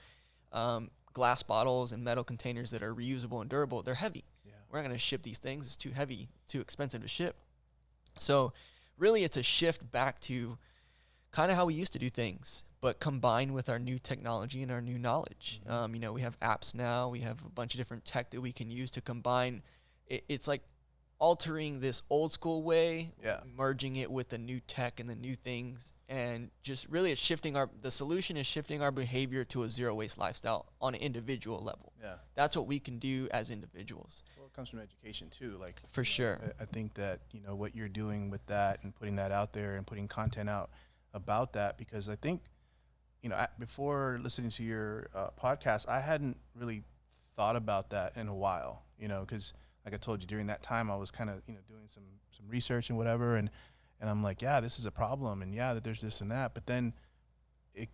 S2: glass bottles and metal containers that are reusable and durable, they're heavy. Yeah. We're not going to ship these things. It's too heavy, too expensive to ship. So really, it's a shift back to kind of how we used to do things, but combined with our new technology and our new knowledge. Mm-hmm. We have apps now. We have a bunch of different tech that we can use to combine. It's like altering this old school way, merging it with the new tech and the new things, and just really the solution is shifting our behavior to a zero waste lifestyle on an individual level. Yeah. That's what we can do as individuals.
S1: Well, it comes from education too. Like,
S2: for sure.
S1: I think that, what you're doing with that and putting that out there and putting content out about that, because I think, before listening to your podcast, I hadn't really thought about that in a while, because like I told you, during that time, I was kind of, doing some research and whatever. And I'm like, yeah, this is a problem. And yeah, that there's this and that. But then it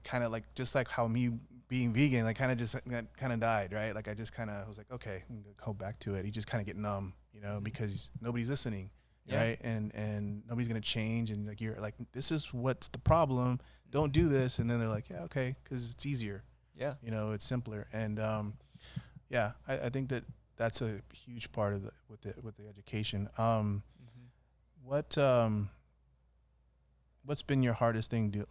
S1: kind of like, just like how me being vegan, like kind of died, right? Like I just kind of was like, okay, I'm going to go back to it. You just kind of get numb, because nobody's listening, right? And nobody's going to change. And like, you're like, this is what's the problem. Don't do this. And then they're like, yeah, okay, because it's easier. Yeah. It's simpler. And I think that's a huge part of with the education. What's been your hardest thing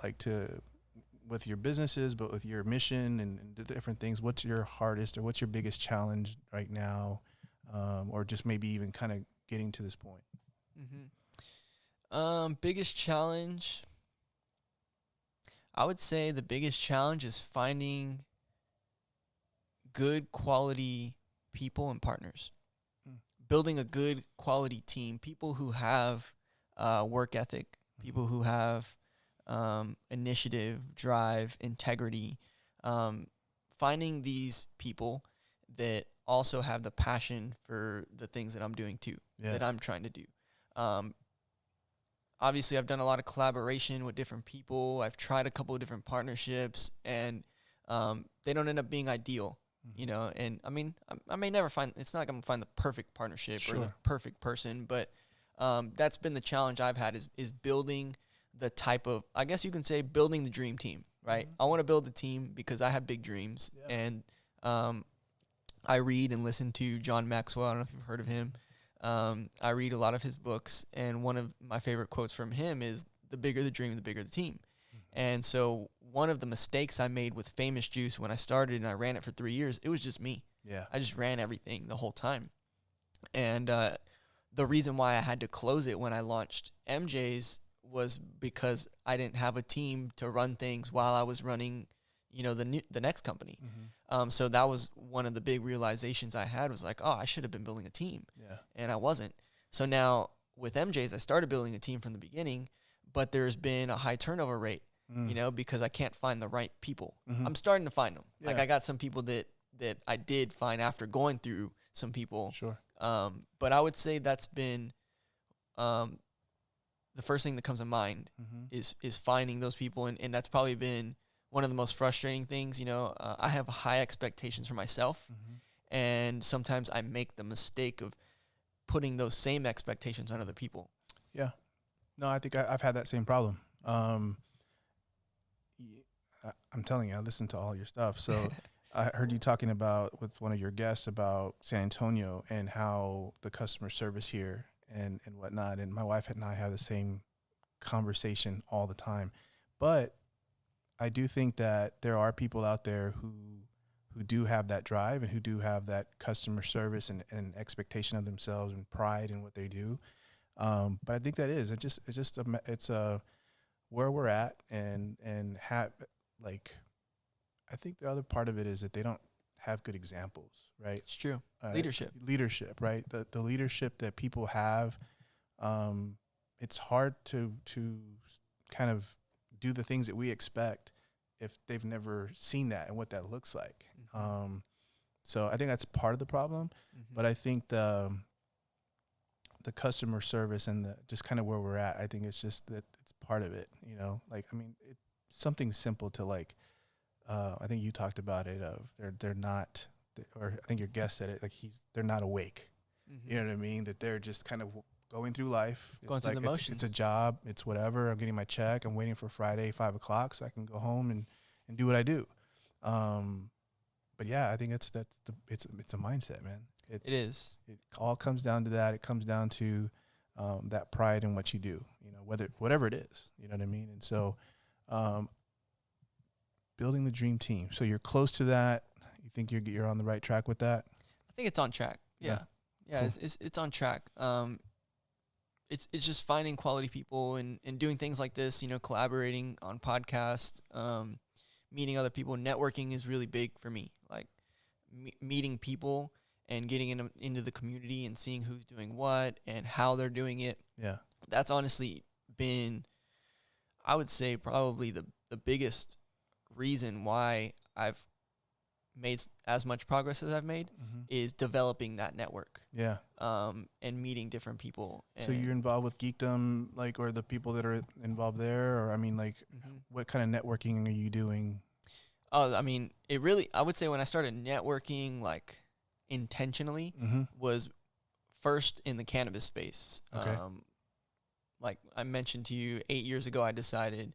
S1: with your businesses, but with your mission and the different things? What's your hardest or what's your biggest challenge right now, or just maybe even kind of getting to this point?
S2: Mm-hmm. Biggest challenge, I would say the biggest challenge is finding good quality people and partners. Building a good quality team, people who have work ethic, people who have initiative, drive, integrity. Finding these people that also have the passion for the things that I'm doing too, that I'm trying to do. Obviously, I've done a lot of collaboration with different people. I've tried a couple of different partnerships, and they don't end up being ideal. And I mean, I may never it's not going to find the perfect partnership or the perfect person, but that's been the challenge I've had is building the type of, I guess you can say, building the dream team, right? I want to build a team because I have big dreams. Yeah. And I read and listen to John Maxwell. I don't know if you've heard of him. I read a lot of his books, and one of my favorite quotes from him is, the bigger the dream, the bigger the team. And so one of the mistakes I made with Famous Juice when I started and I ran it for 3 years, it was just me.
S1: Yeah.
S2: I just ran everything the whole time. And the reason why I had to close it when I launched MJ's was because I didn't have a team to run things while I was running, the next company. So that was one of the big realizations I had, was like, oh, I should have been building a team.
S1: Yeah.
S2: And I wasn't. So now with MJ's, I started building a team from the beginning, but there's been a high turnover rate, because I can't find the right people. I'm starting to find them. Yeah. Like, I got some people that I did find after going through some people.
S1: Sure.
S2: But I would say that's been the first thing that comes to mind is finding those people. And that's probably been one of the most frustrating things. I have high expectations for myself. And sometimes I make the mistake of putting those same expectations on other people.
S1: Yeah. No, I think I've had that same problem. I'm telling you, I listened to all your stuff. So I heard you talking about, with one of your guests, about San Antonio and how the customer service here and whatnot. And my wife and I have the same conversation all the time. But I do think that there are people out there who do have that drive and who do have that customer service and expectation of themselves and pride in what they do. But I think that it's where we're at, and I think the other part of it is that they don't have good examples, right?
S2: It's true. Leadership,
S1: right? The leadership that people have, it's hard to kind of do the things that we expect if they've never seen that and what that looks like. So I think that's part of the problem, but I think the customer service and just kind of where we're at, I think it's just that it's part of it, it's something simple to I think you talked about it, of they're not, or I think your guest said it, they're not awake. You know what I mean? That they're just kind of going through life.
S2: Going through the motions.
S1: It's a job. It's whatever. I'm getting my check. I'm waiting for Friday, 5:00, so I can go home and do what I do. But yeah, I think it's a mindset, man.
S2: It is.
S1: It all comes down to that. It comes down to that pride in what you do, whatever it is, you know what I mean? And so building the dream team. So you're close to that. You think you're on the right track with that?
S2: I think it's on track. Yeah. Cool. It's on track. It's just finding quality people and doing things like this, collaborating on podcasts, meeting other people. Networking is really big for me. Like meeting people and getting into the community and seeing who's doing what and how they're doing it.
S1: Yeah.
S2: That's honestly been, I would say, probably the biggest reason why I've made as much progress as I've made is developing that network.
S1: Yeah.
S2: And meeting different people.
S1: So you're involved with Geekdom, or the people that are involved there, or what kind of networking are you doing?
S2: Oh, I would say when I started networking, intentionally, was first in the cannabis space.
S1: Okay.
S2: Like I mentioned to you, 8 years ago, I decided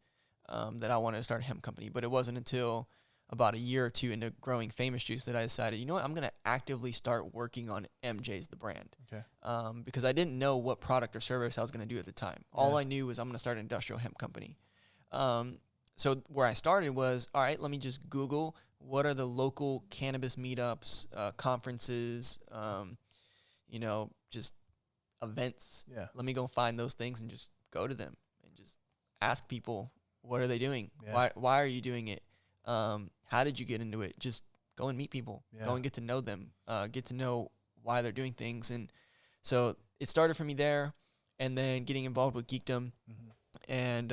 S2: that I wanted to start a hemp company, but it wasn't until about a year or two into growing Famous Juice that I decided, I'm going to actively start working on MJ's, the brand.
S1: Okay.
S2: Because I didn't know what product or service I was going to do at the time. All I knew was I'm going to start an industrial hemp company. So where I started was, all right, let me just Google what are the local cannabis meetups, conferences, just events.
S1: Yeah.
S2: Let me go find those things and just go to them and just ask people, what are they doing?
S1: Yeah.
S2: Why are you doing it? How did you get into it? Just go and meet people.
S1: Yeah.
S2: Go and get to know them. Get to know why they're doing things. And so it started for me there, and then getting involved with Geekdom. And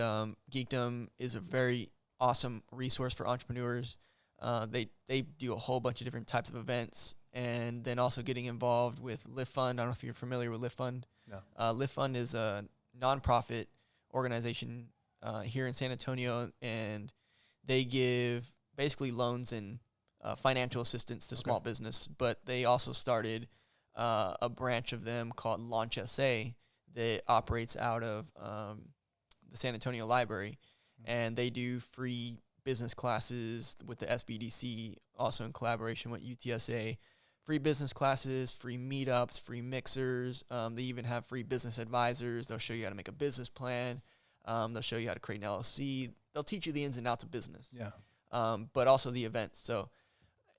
S2: Geekdom is a very awesome resource for entrepreneurs. They do a whole bunch of different types of events, and then also getting involved with Lift Fund. I don't know if you're familiar with Lift Fund.
S1: No.
S2: Lift Fund is a nonprofit organization here in San Antonio, and they give basically loans and financial assistance to small business. But they also started a branch of them called Launch SA that operates out of the the San Antonio Library, and they do free business classes with the SBDC, also in collaboration with UTSA. Free business classes, free meetups, free mixers. They even have free business advisors. They'll show you how to make a business plan. They'll show you how to create an LLC. They'll teach you the ins and outs of business.
S1: Yeah.
S2: But also the events. So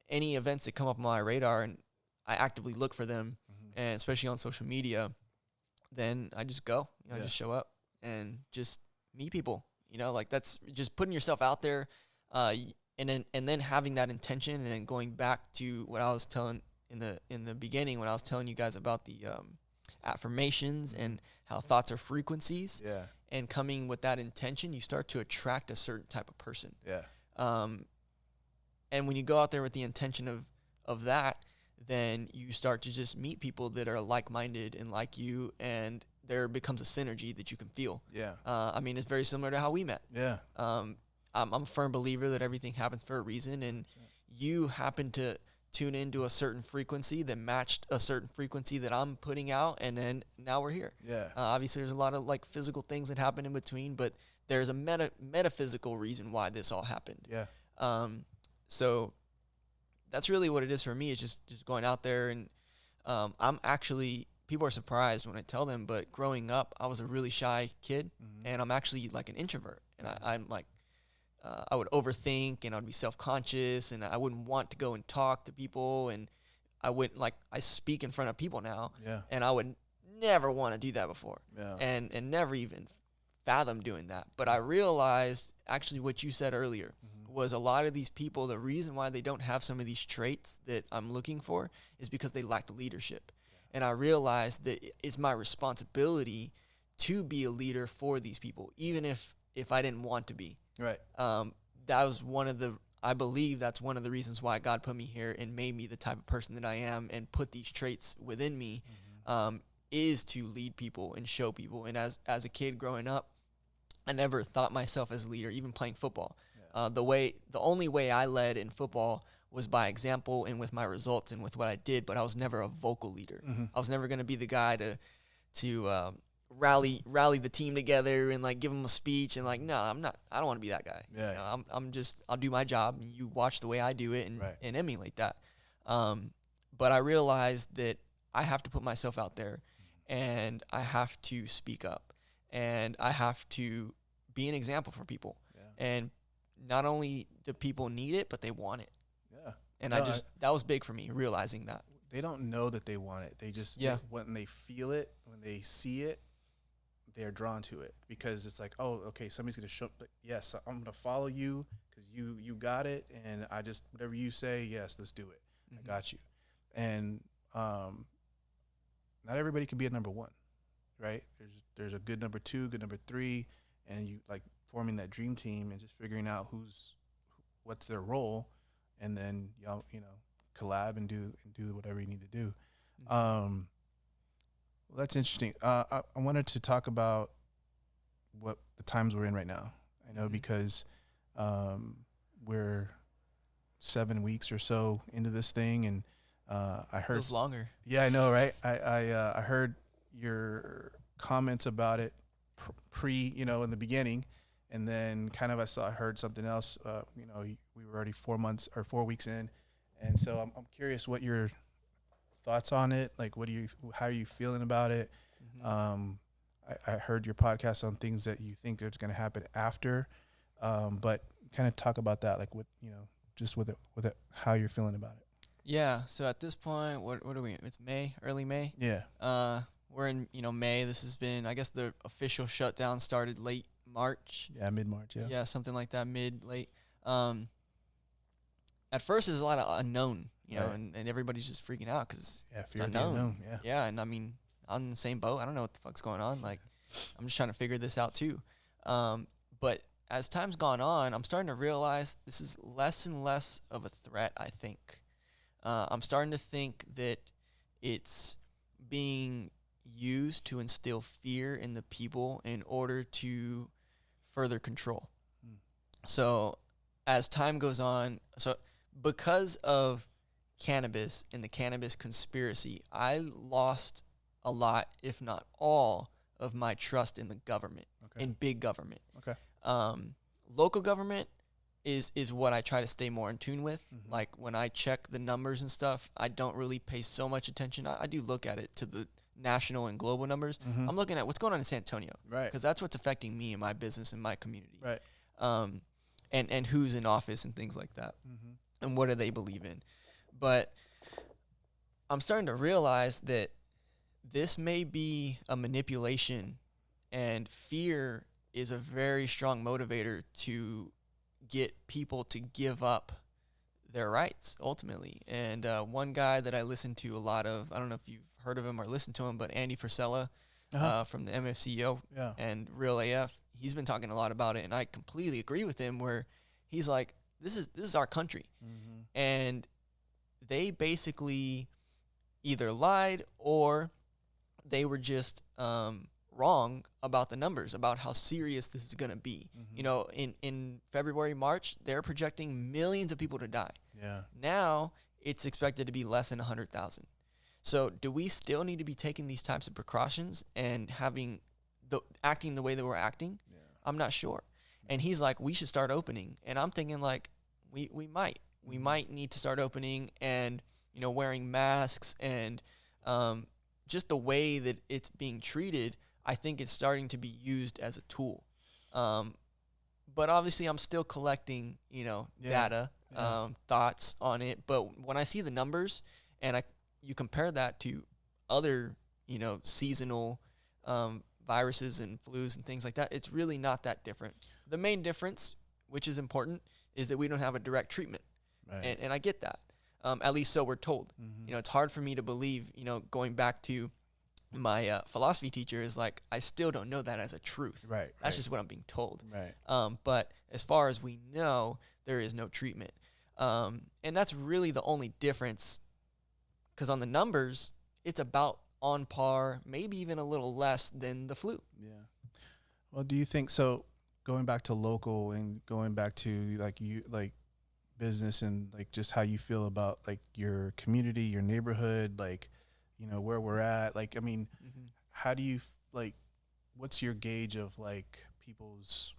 S2: any events that come up on my radar and I actively look for them, and especially on social media, then I just go. I just show up and just meet people. Like that's just putting yourself out there, and then having that intention, and then going back to what I was telling in the beginning when I was telling you guys about the affirmations and how thoughts are frequencies.
S1: Yeah.
S2: And coming with that intention, you start to attract a certain type of person.
S1: Yeah.
S2: And when you go out there with the intention of that, then you start to just meet people that are like-minded and like you, and there becomes a synergy that you can feel.
S1: Yeah.
S2: I mean, it's very similar to how we met.
S1: Yeah.
S2: I'm a firm believer that everything happens for a reason, and you happen to tune into a certain frequency that matched a certain frequency that I'm putting out, and then now we're here.
S1: Yeah.
S2: Obviously, there's a lot of like physical things that happen in between, but there's a metaphysical reason why this all happened.
S1: Yeah.
S2: So that's really what it is for me. Is just going out there, and I'm actually, people are surprised when I tell them, but growing up, I was a really shy kid, and I'm actually like an introvert, and I'm like, I would overthink, and I'd be self-conscious, and I wouldn't want to go and talk to people, and I speak in front of people now, and I would never want to do that before, and never even fathom doing that. But I realized actually what you said earlier was a lot of these people, the reason why they don't have some of these traits that I'm looking for is because they lacked leadership. And I realized that it's my responsibility to be a leader for these people, even if I didn't want to be.
S1: Right.
S2: That was I believe that's one of the reasons why God put me here and made me the type of person that I am, and put these traits within me, is to lead people and show people. And as a kid growing up, I never thought myself as a leader, even playing football. The only way I led in football was by example and with my results and with what I did, but I was never a vocal leader. I was never going to be the guy to rally the team together and like give them a speech, and like, no, I'm not. I don't want to be that guy. I'll do my job, and you watch the way I do it and emulate that. But I realized that I have to put myself out there, and I have to speak up, and I have to be an example for people. And not only do people need it, but they want it. And that was big for me, realizing that.
S1: They don't know that they want it. They just, when they feel it, when they see it, they're drawn to it, because it's like, oh, okay, somebody's going to show, yes, I'm going to follow you because you got it. And whatever you say, yes, let's do it. I got you. And not everybody can be a number one, right? There's a good number two, good number three, and you like forming that dream team and just figuring out what's their role, and then y'all, collab and do whatever you need to do. Well, that's interesting. I wanted to talk about what the times we're in right now. I know because we're 7 weeks or so into this thing, and I heard
S2: feels longer.
S1: Yeah, I know, right? I heard your comments about it in the beginning, and then kind of I heard something else. We were already 4 weeks in, and so I'm curious what your thoughts on it. Like, how are you feeling about it? I heard your podcast on things that you think is going to happen after, but kind of talk about that, like what just with it, how you're feeling about it.
S2: Yeah. So at this point, what are we? It's May, early May.
S1: Yeah.
S2: We're in May. This has been, I guess, the official shutdown started late March.
S1: Yeah, mid-March. Yeah.
S2: Yeah, something like that, late. At first, there's a lot of unknown. And everybody's just freaking out because it's unknown. Yeah, and I mean, I'm in the same boat. I don't know what the fuck's going on. Like, I'm just trying to figure this out too. But as time's gone on, I'm starting to realize this is less and less of a threat, I think. I'm starting to think that it's being used to instill fear in the people in order to further control. So as time goes on, because of cannabis and the cannabis conspiracy, I lost a lot, if not all, of my trust in the government, in big government.
S1: Okay.
S2: Local government is what I try to stay more in tune with. Like when I check the numbers and stuff, I don't really pay so much attention. I do look at it to the national and global numbers. I'm looking at what's going on in San Antonio,
S1: right?
S2: Because that's what's affecting me and my business and my community,
S1: right?
S2: And who's in office and things like that, and what do they believe in. But I'm starting to realize that this may be a manipulation, and fear is a very strong motivator to get people to give up their rights ultimately. And one guy that I listen to a lot of, I don't know if you've heard of him or listened to him, but Andy Frisella from the MFCEO and Real AF, he's been talking a lot about it, and I completely agree with him, where he's like, this is our country. And they basically either lied or they were just wrong about the numbers, about how serious this is going to be. You know, in February, March, they're projecting millions of people to die. Now it's expected to be less than 100,000. So do we still need to be taking these types of precautions and acting the way that we're acting? I'm not sure. And he's like, we should start opening. And I'm thinking like, we might need to start opening, and, you know, wearing masks and just the way that it's being treated. I think it's starting to be used as a tool. But obviously I'm still collecting, you know, data, thoughts on it. But when I see the numbers and you compare that to other, you know, seasonal viruses and flus and things like that, it's really not that different. The main difference, which is important, is that we don't have a direct treatment. And I get that. At least so we're told. You know, it's hard for me to believe, you know, going back to my philosophy teacher, is like, I still don't know that as a truth. That's just what I'm being told. But as far as we know, there is no treatment. And that's really the only difference, because on the numbers, it's about on par, maybe even a little less than the flu.
S1: Well, do you think so? Going back to local and going back to like business and like just how you feel about like your community, your neighborhood, like, you know, where we're at. Like, I mean, how do you like? What's your gauge of like people's,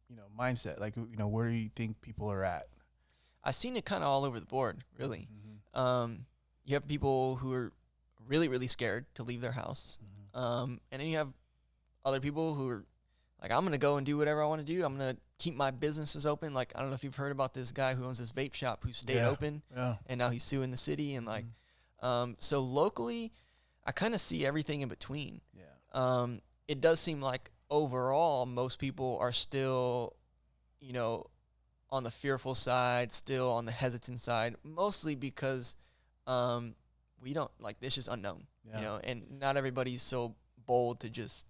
S1: you know, mindset? Like, you know, where do you think people are at?
S2: I've seen it kind of all over the board, really. You have people who are really, really scared to leave their house. And then you have other people who are like, I'm going to go and do whatever I want to do. I'm going to keep my businesses open. Like, I don't know if you've heard about this guy who owns this vape shop who stayed open, and now he's suing the city. And like, so locally, I kind of see everything in between. It does seem like overall, most people are still, you know, on the fearful side, still on the hesitant side, mostly because we don't, like, this is unknown, you know, and not everybody's so bold to just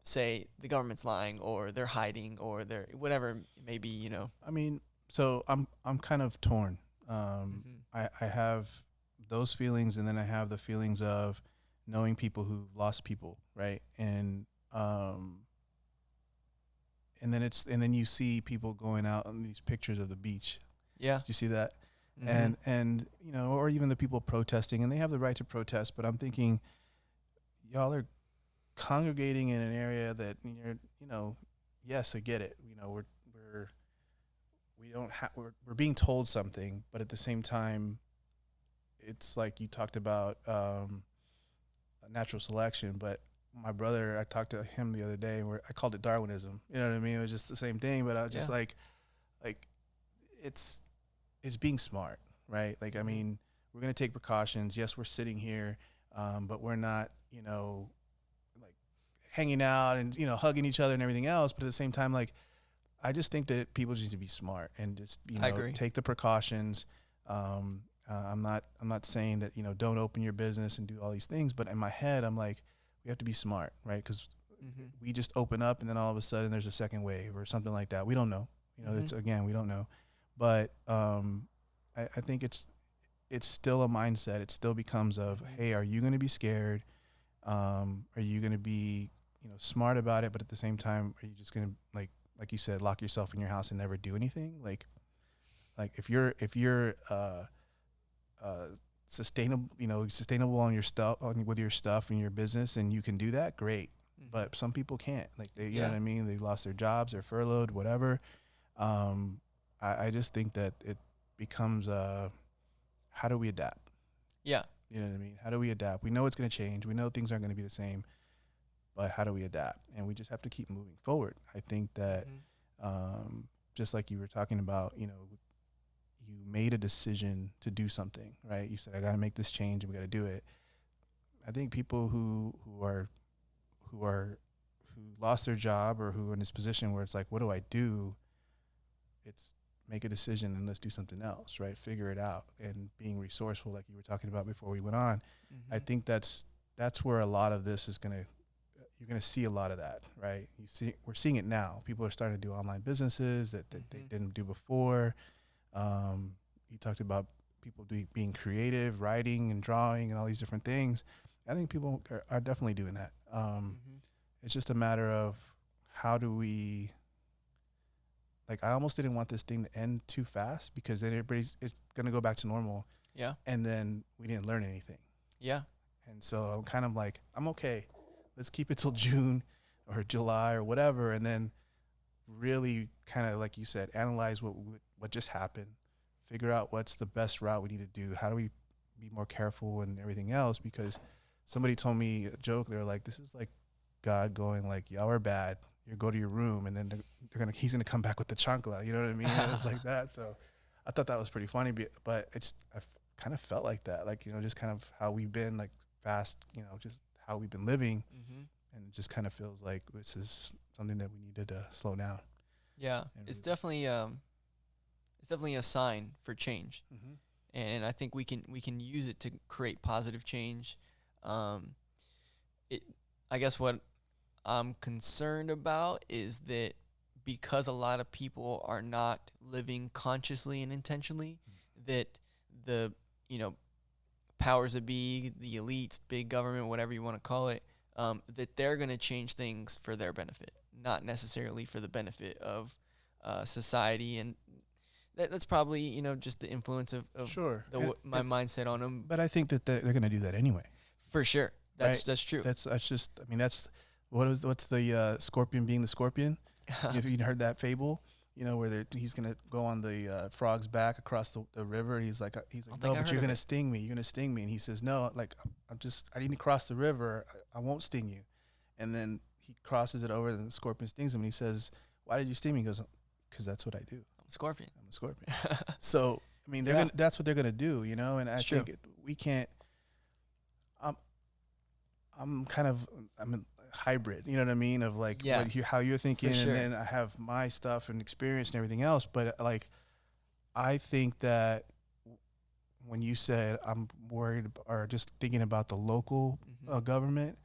S2: say the government's lying or they're hiding or they're whatever it may be, you know.
S1: I mean, so I'm kind of torn. I have those feelings, and then I have the feelings of knowing people who lost people, right? And then you see people going out on these pictures of the beach. Do you see that? And you know, or even the people protesting, and they have the right to protest, but I'm thinking, y'all are congregating in an area that you're, you know, yes, I get it. You know, we're being told something, but at the same time, it's like you talked about natural selection. But my brother, I talked to him the other day, where I called it Darwinism. You know what I mean? It was just the same thing, but I was just like it's being smart, right? Like, I mean, we're gonna take precautions. Yes, we're sitting here, but we're not, you know, like hanging out and, you know, hugging each other and everything else. But at the same time, like, I just think that people just need to be smart and just, you know, take the precautions. I'm not saying that, you know, don't open your business and do all these things, but in my head, I'm like, we have to be smart, right? Because we just open up and then all of a sudden there's a second wave or something like that. We don't know, you know. It's, again, we don't know, but I think it's still a mindset. It still becomes of, hey, are you going to be scared? Are you going to be, you know, smart about it? But at the same time, are you just going to, like you said, lock yourself in your house and never do anything? Like if you're sustainable, you know, sustainable on your stuff, with your stuff and your business, and you can do that, great. but some people can't. Like, you know what I mean? They lost their jobs, they're furloughed, whatever. I just think that it becomes, how do we adapt?
S2: Yeah.
S1: You know what I mean? How do we adapt? We know it's going to change. We know things aren't going to be the same, but how do we adapt? And we just have to keep moving forward. I think that, just like you were talking about, you made a decision to do something, right? You said, I got to make this change and we got to do it. I think people who lost their job or who are in this position where it's like, what do I do? It's make a decision and let's do something else, right? Figure it out, and being resourceful, like you were talking about before we went on. I think that's where a lot of this is you're gonna see a lot of that, right? We're seeing it now. People are starting to do online businesses that they didn't do before. You talked about people being creative, writing and drawing and all these different things. I think people are definitely doing that. It's just a matter of how do we, like, I almost didn't want this thing to end too fast, because then it's going to go back to normal.
S2: Yeah.
S1: And then we didn't learn anything.
S2: Yeah.
S1: And so I'm kind of like, I'm okay. Let's keep it till June or July or whatever. And then really kind of, like you said, analyze what just happened, figure out what's the best route we need to do. How do we be more careful and everything else? Because somebody told me a joke. They were like, this is like God going like, y'all are bad. You go to your room, and then he's gonna come back with the chancla. You know what I mean? It was like that. So I thought that was pretty funny. But I kind of felt like that, like, just kind of how we've been, like, fast, just how we've been living, and it just kind of feels like this is something that we needed to slow down.
S3: Yeah, it's definitely a sign for change, and I think we can use it to create positive change. I guess what I'm concerned about is that because a lot of people are not living consciously and intentionally, that the powers that be, the elites, big government, whatever you want to call it, that they're going to change things for their benefit, not necessarily for the benefit of society. And that's probably just the influence of
S1: Sure.
S3: my mindset on them.
S1: But I think that they're going to do that anyway.
S3: For sure. That's true.
S1: That's just, I mean, that's what's the scorpion being the scorpion? If you heard that fable, where he's gonna go on the frog's back across the river, and he's like, no, but you're gonna sting me. You're gonna sting me. And he says, no, like, I need to cross the river. I won't sting you. And then he crosses it over, and the scorpion stings him. And he says, why did you sting me? He goes, because that's what I do.
S3: I'm a scorpion.
S1: So I mean, that's what they're gonna do, And I think we can't. I'm a hybrid, you know what I mean? Of like how you're thinking, and then I have my stuff and experience and everything else. But like, I think that when you said I'm worried or just thinking about the local government,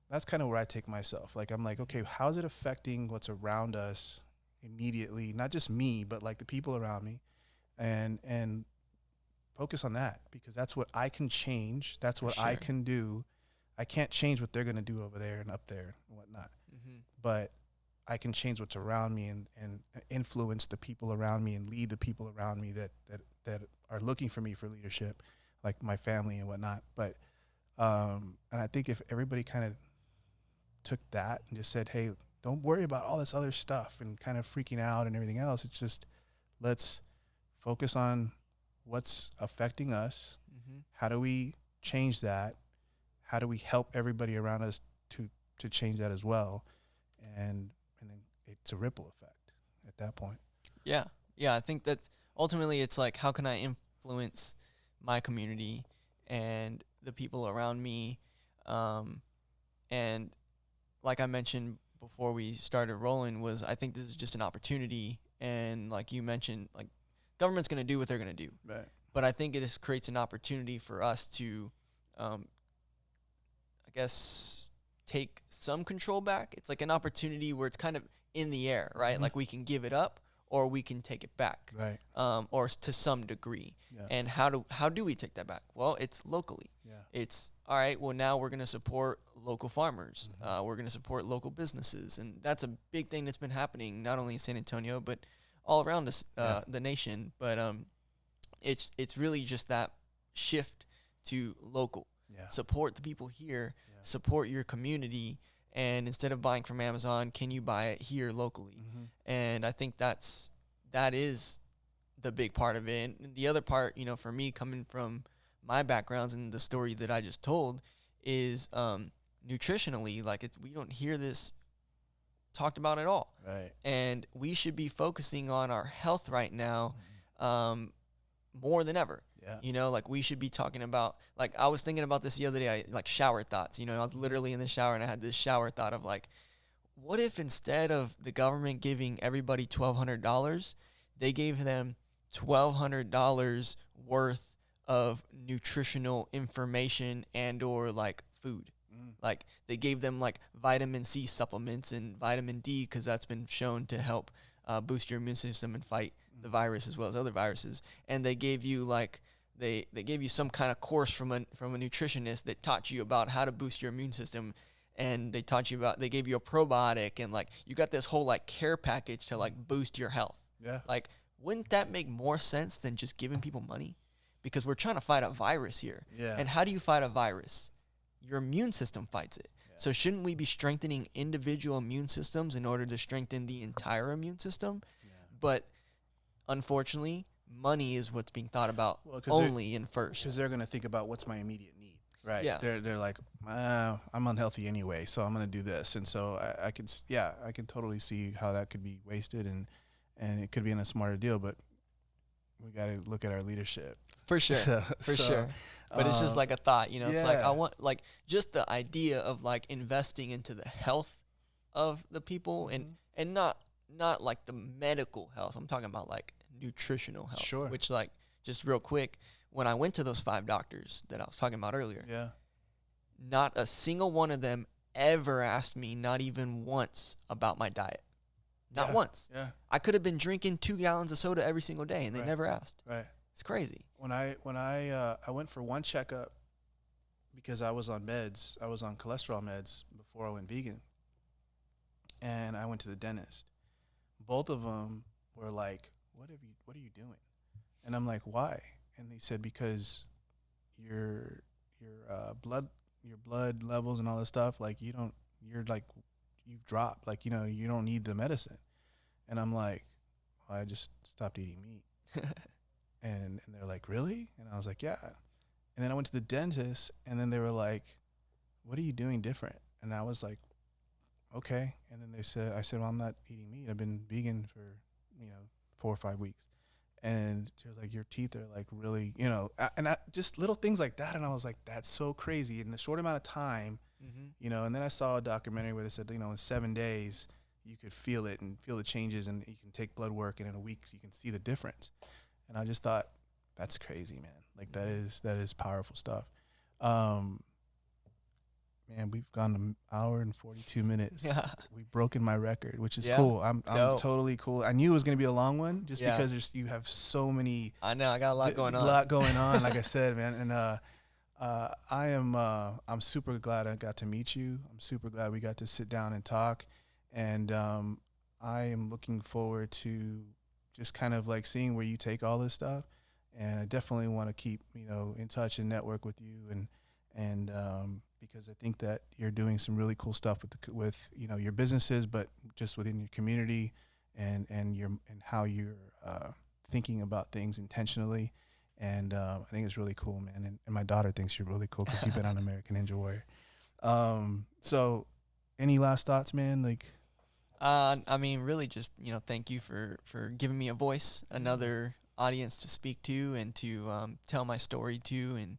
S1: that's kind of where I take myself. Like, I'm like, okay, how's it affecting what's around us immediately? Not just me, but like the people around me, and focus on that, because that's what I can change. That's what I can do. I can't change what they're going to do over there and up there and whatnot, but I can change what's around me and influence the people around me and lead the people around me that are looking for me for leadership, like my family and whatnot. But, and I think if everybody kind of took that and just said, hey, don't worry about all this other stuff and kind of freaking out and everything else. It's just, let's focus on what's affecting us. How do we change that? How do we help everybody around us to change that as well? And then it's a ripple effect at that point.
S3: Yeah. I think that ultimately it's like, how can I influence my community and the people around me? And like I mentioned before we started rolling, was I think this is just an opportunity. And like you mentioned, like, government's going to do what they're going to do.
S1: Right.
S3: But I think it creates an opportunity for us to, I guess, take some control back. It's like an opportunity where it's kind of in the air, right? Like, we can give it up or we can take it back,
S1: right?
S3: Or to some degree.
S1: Yeah.
S3: And how do we take that back? Well, it's locally.
S1: Yeah.
S3: It's all right. Well, now we're going to support local farmers. We're going to support local businesses, and that's a big thing that's been happening not only in San Antonio but all around us, the nation. But it's really just that shift to local.
S1: Yeah.
S3: Support the people here, support your community, And instead of buying from Amazon, can you buy it here locally? And I think that is the big part of it. And the other part, you know, for me, coming from my backgrounds and the story that I just told, is nutritionally, like we don't hear this talked about at all.
S1: Right.
S3: And we should be focusing on our health right now more than ever.
S1: Yeah.
S3: You know, like we should be talking about, like I was thinking about this the other day, like shower thoughts. You know, I was literally in the shower and I had this shower thought of like, what if instead of the government giving everybody $1,200, they gave them $1,200 worth of nutritional information and or like food. Like they gave them like vitamin C supplements and vitamin D, because that's been shown to help boost your immune system and fight the virus as well as other viruses. And they gave you like they gave you some kind of course from a nutritionist that taught you about how to boost your immune system. And they gave you a probiotic, and like you got this whole like care package to like boost your health.
S1: Yeah.
S3: Like, wouldn't that make more sense than just giving people money? Because we're trying to fight a virus here.
S1: Yeah.
S3: And how do you fight a virus? Your immune system fights it. Yeah. So shouldn't we be strengthening individual immune systems in order to strengthen the entire immune system? Yeah. But unfortunately, money is what's being thought about only and first.
S1: Because they're going to think about what's my immediate need. Right.
S3: Yeah.
S1: They're like, I'm unhealthy anyway, so I'm going to do this. And so I can totally see how that could be wasted, and it could be in a smarter deal, but we got to look at our leadership.
S3: For sure. For sure. But it's just like a thought, you know, it's like, I want like just the idea of like investing into the health of the people and not like the medical health. I'm talking about like nutritional health.
S1: Sure.
S3: Which, like, just real quick, when I went to those 5 doctors that I was talking about earlier, not a single one of them ever asked me, not even once, about my diet. Not once.
S1: Yeah.
S3: I could have been drinking 2 gallons of soda every single day, and they never asked.
S1: Right.
S3: It's crazy.
S1: When I went for one checkup because I was on meds. I was on cholesterol meds before I went vegan, and I went to the dentist. Both of them were like, "What are you doing?" And I'm like, "Why?" And they said, "Because your blood levels and all this stuff, like you've dropped, like, you know, you don't need the medicine." And I'm like, well, I just stopped eating meat. and they're like, "Really?" And I was like, "Yeah." And then I went to the dentist, and then they were like, "What are you doing different?" And I was like, "Okay." And then I said, "Well, I'm not eating meat. I've been vegan for 4 or 5 weeks." And they're like, "Your teeth are like really, just little things like that." And I was like, that's so crazy in a short amount of time, and then I saw a documentary where they said, in 7 days you could feel it and feel the changes, and you can take blood work, and in a week you can see the difference. And I just thought, that's crazy, man. Like that is powerful stuff. Man, we've gone an hour and 42 minutes. Yeah. We've broken my record, which is cool. I'm totally cool. I knew it was going to be a long one just because you have so many.
S3: I know. I got a lot going on.
S1: Like I said, man. And I'm super glad I got to meet you. I'm super glad we got to sit down and talk. And I am looking forward to just kind of like seeing where you take all this stuff. And I definitely want to keep, in touch and network with you and because I think that you're doing some really cool stuff with your businesses, but just within your community and how you're thinking about things intentionally. And I think it's really cool, man. And my daughter thinks you're really cool because you've been on American Ninja Warrior. So any last thoughts, man? Like,
S3: I mean, really just, thank you for giving me a voice, another audience to speak to and to tell my story to, and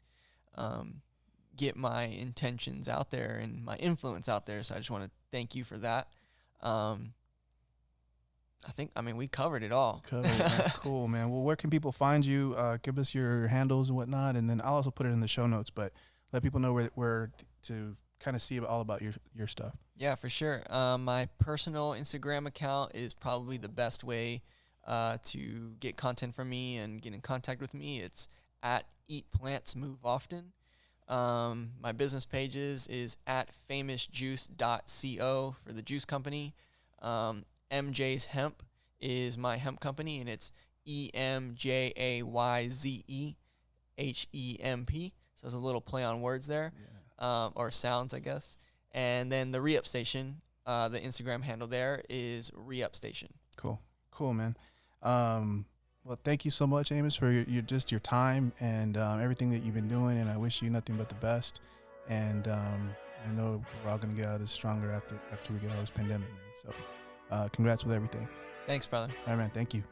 S3: get my intentions out there and my influence out there. So I just want to thank you for that. We covered it all.
S1: Cool, man. Well, where can people find you? Give us your handles and whatnot, and then I'll also put it in the show notes, but let people know where to kind of see all about your stuff.
S3: Yeah, for sure. My personal Instagram account is probably the best way to get content from me and get in contact with me. It's at Eat Plants Move Often. My business pages is at famousjuice.co for the juice company. MJ's Hemp is my hemp company, and it's EMJAYZEHEMP. So there's a little play on words there, or sounds, I guess.
S2: And then the Re-Up Station, the Instagram handle there is Re-Up Station.
S1: Cool, man. Well, thank you so much, Amos, for your time and everything that you've been doing. And I wish you nothing but the best. And I know we're all going to get out of this stronger after we get out of this pandemic, man. So congrats with everything.
S2: Thanks, brother.
S1: All right, man. Thank you.